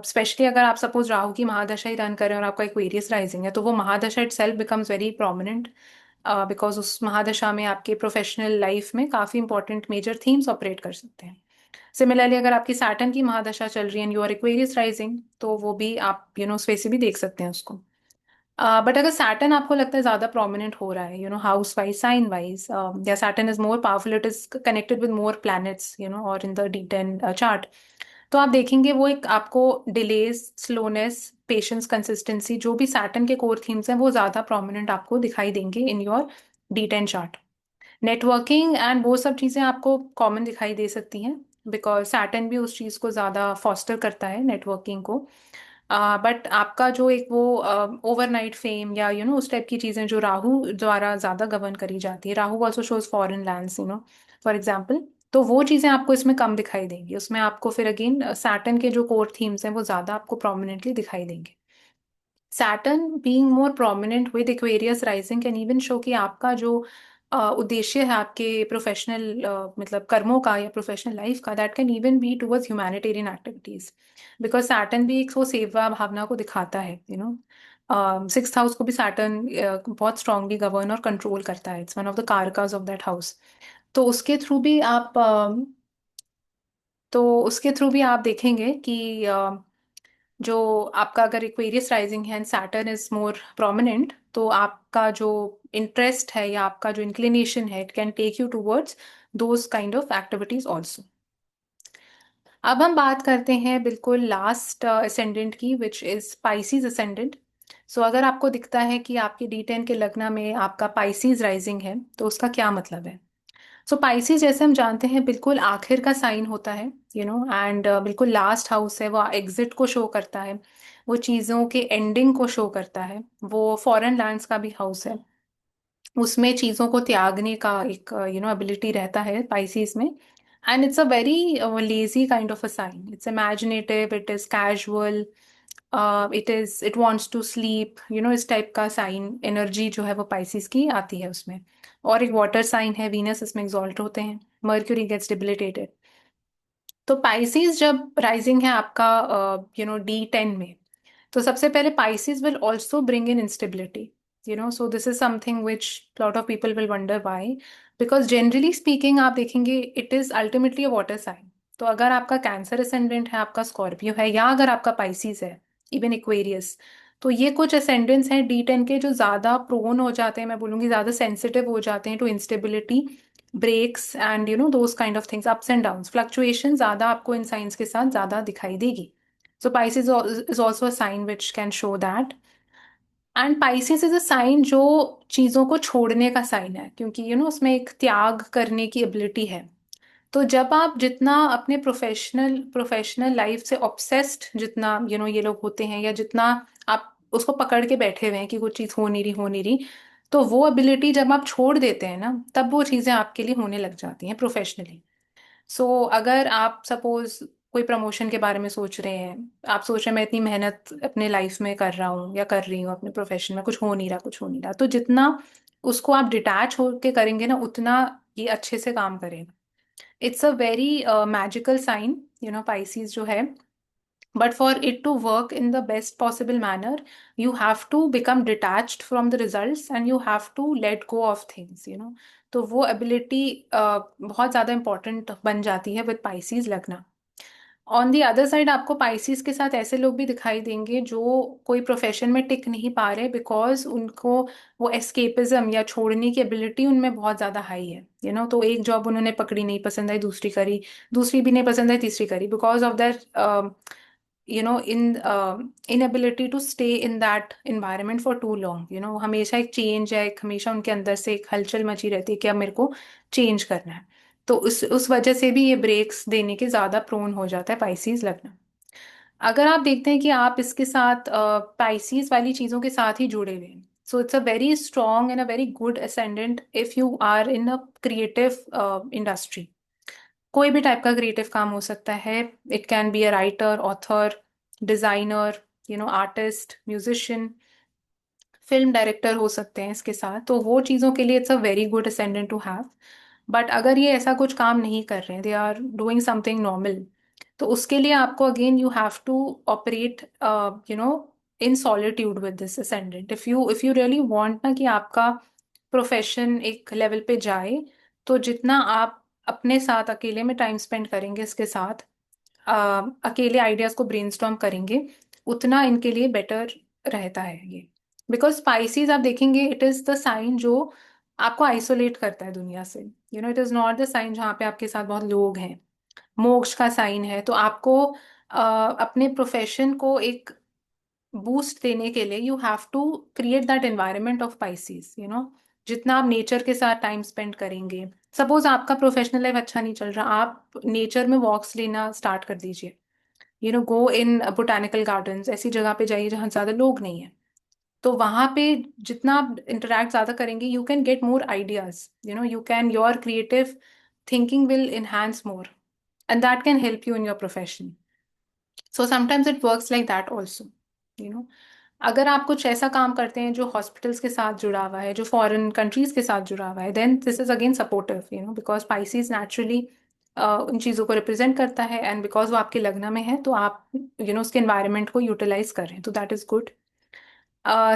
स्पेशली अगर आप सपोज राहु की महादशा ही रन करें और आपका एक्वेरियस राइजिंग है, तो वो mahadasha itself becomes very prominent, because उस महादशा में आपके प्रोफेशनल लाइफ में काफी इंपॉर्टेंट मेजर थीम्स ऑपरेट कर सकते हैं। सिमिलरली अगर आपकी सैटर्न की महादशा चल रही है and you are Aquarius rising, तो वो भी आप उस वे से भी देख सकते हैं उसको। बट अगर सैटर्न आपको लगता है ज्यादा प्रोमिनेंट हो रहा है, हाउस वाइज, साइन वाइज, या Saturn is more powerful, it is connected with more planets, और इन द D10 चार्ट, तो आप देखेंगे वो एक आपको डिलेज, स्लोनेस, पेशेंस, कंसिस्टेंसी, जो भी सैटर्न के कोर थीम्स हैं, वो ज्यादा प्रोमिनेंट आपको दिखाई देंगे in your D10 chart. Networking and वो सब चीजें आपको कॉमन दिखाई दे सकती हैं, बिकॉज सैटर्न भी उस चीज को ज्यादा फॉस्टर करता है, नेटवर्किंग को। बट आपका जो एक वो ओवरनाइट फेम, या उस टाइप की चीजें जो राहु द्वारा ज्यादा गवर्न करी जाती है, Rahu also shows foreign lands, for example, तो वो चीजें आपको इसमें कम दिखाई देंगी, उसमें आपको फिर अगेन सैटर्न के जो कोर थीम्स हैं वो ज्यादा आपको प्रोमिनेंटली दिखाई देंगे। Saturn being more prominent with Aquarius rising can even show कि आपका जो उद्देश्य है आपके प्रोफेशनल मतलब कर्मों का या प्रोफेशनल लाइफ का, that can even be towards humanitarian activities, because Saturn भी एक वो सेवा भावना को दिखाता है, 6th हाउस को भी सैटर्न बहुत स्ट्रांगली गवर्न और कंट्रोल करता है, it's one of the कारकास of that house. तो उसके थ्रू भी आप देखेंगे कि जो आपका अगर एक्वेरियस राइजिंग है and Saturn is more prominent, तो आपका जो इंटरेस्ट है या आपका जो इंक्लिनेशन है, it can take you towards those kind of activities also. अब हम बात करते हैं बिल्कुल लास्ट असेंडेंट की, which is Pisces ascendant. So अगर आपको दिखता है कि आपके D10 के लग्न में आपका पाइसीज राइजिंग है, तो उसका क्या मतलब है? सो पाइसेस जैसे हम जानते हैं बिल्कुल आखिर का साइन होता है, एंड बिल्कुल लास्ट हाउस है, वो एग्जिट को शो करता है, वो चीज़ों के एंडिंग को शो करता है। वो फॉरेन लैंड्स का भी हाउस है, उसमें चीज़ों को त्यागने का एक एबिलिटी रहता है पाइसेस में। And it's a very lazy kind of a sign, it's imaginative, it is casual, it wants to sleep, इस टाइप का साइन एनर्जी जो है वो पाइसेस की आती है उसमें। और एक वाटर साइन है, वीनस इसमें एक्सॉल्ट होते हैं, मर्क्यूरी गेट्स डिबिलिटेटेड। तो पाइसेस जब राइजिंग है आपका D10 में, तो सबसे पहले Pisces will also bring in instability, so this is something which lot of people will wonder why, because generally speaking आप देखेंगे it is ultimately a water sign। तो अगर आपका कैंसर असेंडेंट है, आपका स्कॉर्पियो है, या अगर आपका पाइसिस है, इवन एक्वेरियस, तो ये कुछ असेंडेंट्स हैं D10 के जो ज्यादा प्रोन हो जाते हैं, मैं बोलूंगी ज्यादा सेंसिटिव हो जाते हैं to instability, breaks and those kind of things, ups and downs, fluctuation ज्यादा आपको इन साइंस के साथ ज्यादा दिखाई देगी। So Pisces is also a sign which can show that. And Pisces is a sign जो चीजों को छोड़ने का साइन है, क्योंकि उसमें एक त्याग करने की एबिलिटी है। तो जब आप जितना अपने प्रोफेशनल लाइफ से ऑब्सेस्ड जितना ये लोग होते हैं, या जितना आप उसको पकड़ के बैठे हुए हैं कि कुछ चीज हो नहीं रही, हो नहीं रही, तो वो एबिलिटी जब आप छोड़ देते हैं ना, तब वो चीजें आपके लिए होने लग जाती हैं प्रोफेशनली। अगर आप सपोज कोई प्रमोशन के बारे में सोच रहे हैं, आप सोच रहे हैं मैं इतनी मेहनत अपने लाइफ में कर रहा हूँ या कर रही हूँ अपने प्रोफेशन में, कुछ हो नहीं रहा, कुछ हो नहीं रहा, तो जितना उसको आप डिटैच होके करेंगे ना, उतना ये अच्छे से काम करेगा। It's a very magical sign, Pisces जो है। But for it to work in the best possible manner, you have to become detached from the results and you have to let go of things। तो वो ability बहुत ज़्यादा important बन जाती है with Pisces लगना। ऑन दी अदर साइड आपको Pisces के साथ ऐसे लोग भी दिखाई देंगे जो कोई प्रोफेशन में टिक नहीं पा रहे, बिकॉज उनको वो एस्केपिज्म या छोड़ने की एबिलिटी उनमें बहुत ज़्यादा हाई है। तो एक जॉब उन्होंने पकड़ी, नहीं पसंद आई, दूसरी करी, दूसरी भी नहीं पसंद आई, तीसरी करी, because of that inability to stay in that environment for too long। हमेशा एक चेंज है, एक हमेशा उनके अंदर से एक हलचल मची रहती है कि अब मेरे को चेंज करना है। तो उस वजह से भी ये ब्रेक्स देने के ज्यादा प्रोन हो जाता है पाइसिस लगना। अगर आप देखते हैं कि आप इसके साथ पाइसिस वाली चीजों के साथ ही जुड़े हुए हैं, so it's a very strong and a very good ascendant if you are in a creative industry. कोई भी टाइप का क्रिएटिव काम हो सकता है, it can be a writer, author, designer, artist, musician, film director हो सकते हैं इसके साथ, तो वो चीज़ों के लिए it's a very good ascendant to have. But अगर ये ऐसा कुछ काम नहीं कर रहे हैं, they are doing something normal, तो उसके लिए आपको again you have to operate in solitude with this ascendant. If you really want ना कि आपका प्रोफेशन एक लेवल पे जाए, तो जितना आप अपने साथ अकेले में टाइम स्पेंड करेंगे इसके साथ, अकेले आइडियाज को ब्रेनस्टॉर्म करेंगे, उतना इनके लिए बेटर रहता है ये। बिकॉज स्पाइसीज आप देखेंगे इट इज द साइन जो आपको आइसोलेट करता है दुनिया से। It is not the sign जहाँ पे आपके साथ बहुत लोग हैं। मोक्ष का साइन है, तो आपको अपने प्रोफेशन को एक बूस्ट देने के लिए you have to create that environment of Pisces. जितना आप नेचर के साथ टाइम स्पेंड करेंगे, सपोज आपका प्रोफेशनल लाइफ अच्छा नहीं चल रहा, आप नेचर में वॉक्स लेना स्टार्ट कर दीजिए। गो इन बोटानिकल गार्डन्स, ऐसी जगह पे जाइए जहाँ ज्यादा लोग नहीं है। तो वहां पे जितना आप इंटरेक्ट ज्यादा करेंगे, you can get more ideas, you can your creative thinking will enhance more, and that can help you in your profession. So sometimes it works like that also. You know अगर आप कुछ ऐसा काम करते हैं जो हॉस्पिटल्स के साथ जुड़ा हुआ है, जो फॉरेन कंट्रीज के साथ जुड़ा हुआ है, then this is again supportive, because Pisces naturally उन चीज़ों को रिप्रेजेंट करता है, एंड बिकॉज वो आपके लगना में है, तो आप उसके एनवायरनमेंट को यूटिलाइज कर रहे हैं, तो दैट इज गुड।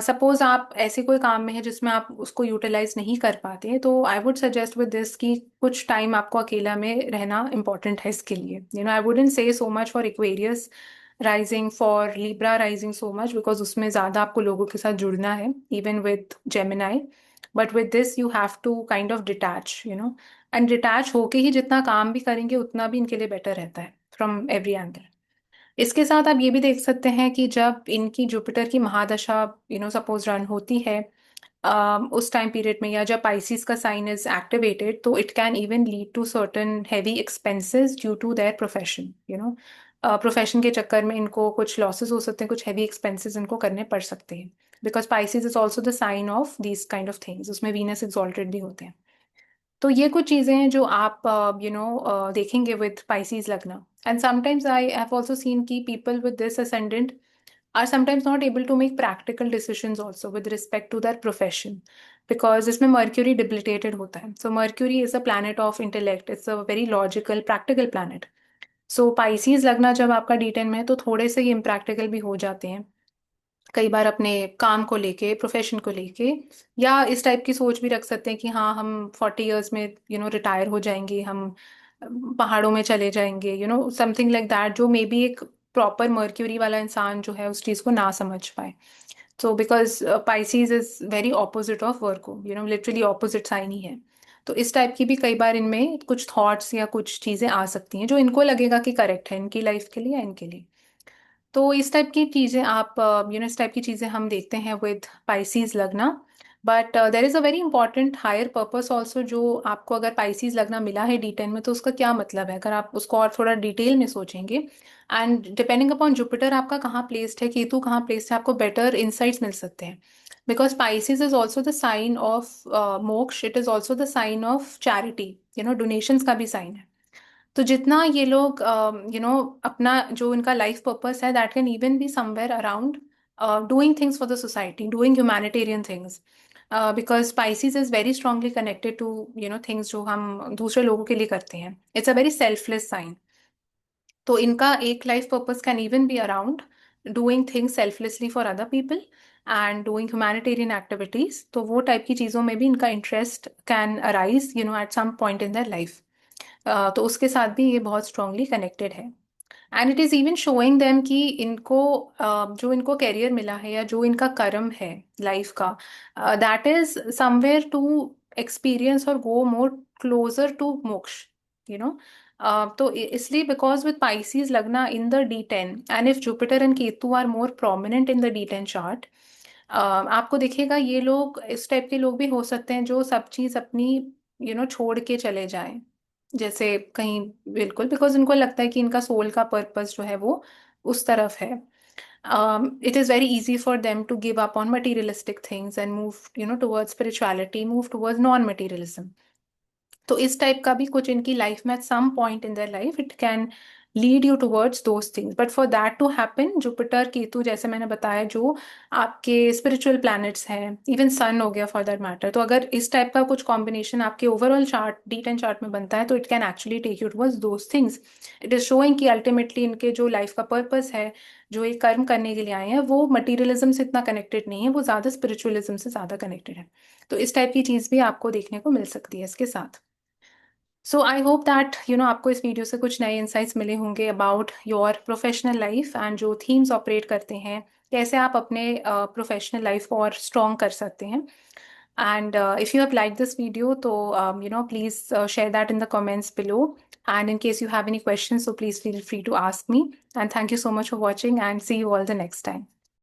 सपोज आप ऐसे कोई काम में है जिसमें आप उसको यूटिलाइज नहीं कर पाते, तो I would suggest with this कि कुछ टाइम आपको अकेला में रहना इंपॉर्टेंट है इसके लिए। I wouldn't say so much for Aquarius rising, for Libra rising so much, because उसमें ज़्यादा आपको लोगों के साथ जुड़ना है, even with Gemini. But with this you have to kind of detach, and detach होके ही जितना काम भी करेंगे उतना भी इनके लिए बेटर रहता है फ्रॉम एवरी एंगल। इसके साथ आप ये भी देख सकते हैं कि जब इनकी जुपिटर की महादशा सपोज रन होती है, उस टाइम पीरियड में, या जब पाइसिस का साइन इज एक्टिवेटेड, तो it can even lead to certain heavy expenses due to their profession, profession के चक्कर में इनको कुछ लॉसेस हो सकते हैं, कुछ हैवी एक्सपेंसेस इनको करने पड़ सकते हैं, because Pisces is also the sign of these kind of things, उसमें वीनस एक्सॉल्टेड भी होते हैं। तो ये कुछ चीजें हैं जो आप देखेंगे विद पाइसिस लगना। And sometimes I have also seen की people with this ascendant are sometimes not able to make practical decisions also with respect to their profession, because इसमें Mercury debilitated होता है. So Mercury is a planet of intellect. It's a very logical, practical planet. So Pisces लगना जब आपका D10 में है तो थोड़े से ये impractical भी हो जाते हैं कई बार, अपने काम को लेके, प्रोफेशन को लेके, या इस टाइप की सोच भी रख सकते हैं कि हाँ हम 40 इयर्स में रिटायर हो जाएंगे, हम पहाड़ों में चले जाएंगे, समथिंग लाइक दैट, जो मे बी एक प्रॉपर मर्क्यूरी वाला इंसान जो है उस चीज को ना समझ पाए। So because Pisces is very opposite of Virgo, literally opposite sign ही है। तो इस टाइप की भी कई बार इनमें कुछ थॉट्स या कुछ चीजें आ सकती हैं जो इनको लगेगा कि करेक्ट है इनकी लाइफ के लिए या इनके लिए। तो इस टाइप की चीजें आप इस टाइप की चीजें हम देखते हैं विद पाइसीज लगना। But there is a very important higher purpose also, जो आपको अगर पाइसीज लगना मिला है D10 में तो उसका क्या मतलब है, अगर आप उसको और थोड़ा डिटेल में सोचेंगे। एंड डिपेंडिंग अपॉन जुपिटर आपका कहाँ प्लेस्ड है, केतु कहाँ प्लेस्ड है, आपको बेटर इंसाइट्स मिल सकते हैं। Because Pisces is also the sign of moksha, it is also the sign of charity, donations का भी साइन है। तो जितना ये लोग अपना जो इनका लाइफ पर्पस है, that can even be somewhere around doing things for the society, doing humanitarian things, because Pisces is very strongly connected to things जो हम दूसरे लोगों के लिए करते हैं। It's a very selfless sign. तो इनका एक life purpose can even be around doing things selflessly for other people and doing humanitarian activities. तो वो टाइप की चीज़ों में भी इनका interest can arise at some point in their life. तो उसके साथ भी ये बहुत स्ट्रांगली कनेक्टेड है। And it is even showing them कि इनको जो इनको करियर मिला है या जो इनका कर्म है लाइफ का, that is somewhere to experience और go more closer to moksha, you know तो इसलिए because with Pisces lagna in the D10, and if Jupiter and Ketu are more prominent in the D10 chart, आपको दिखेगा ये लोग, इस टाइप के लोग भी हो सकते हैं जो सब चीज अपनी छोड़ के चले जाएं, जैसे कहीं, बिल्कुल, बिकॉज उनको लगता है कि इनका सोल का पर्पस जो है वो उस तरफ है। It is very easy for them to give up on materialistic things and move towards spirituality, move towards non materialism. तो इस टाइप का भी कुछ इनकी लाइफ में, at some point in their life it can lead you towards those things, but for that to happen, Jupiter Ketu जैसे मैंने बताया जो आपके स्पिरिचुअल प्लैनेट्स हैं, इवन सन हो गया फॉर दैट मैटर, तो अगर इस टाइप का कुछ कॉम्बिनेशन आपके ओवरऑल चार्ट D10 चार्ट में बनता है तो it can actually take you towards those things. It is showing कि अल्टीमेटली इनके जो लाइफ का पर्पस है, जो एक कर्म करने के लिए आए हैं, वो मटीरियलिज्म से इतना कनेक्टेड नहीं है, वो ज्यादा स्पिरिचुअलिज्म से ज्यादा कनेक्टेड है। तो इस टाइप की चीज भी आपको देखने को मिल सकती है इसके साथ। सो आई होप दैट आपको इस वीडियो से कुछ नए इंसाइट्स मिले होंगे about your professional life and जो थीम्स ऑपरेट करते हैं, कैसे आप अपने प्रोफेशनल लाइफ को और स्ट्रॉन्ग कर सकते हैं। And if you have like this video तो please share that in the comments below, and in case you have any questions so please feel free to ask me, and thank you so much for watching and see you all the next time.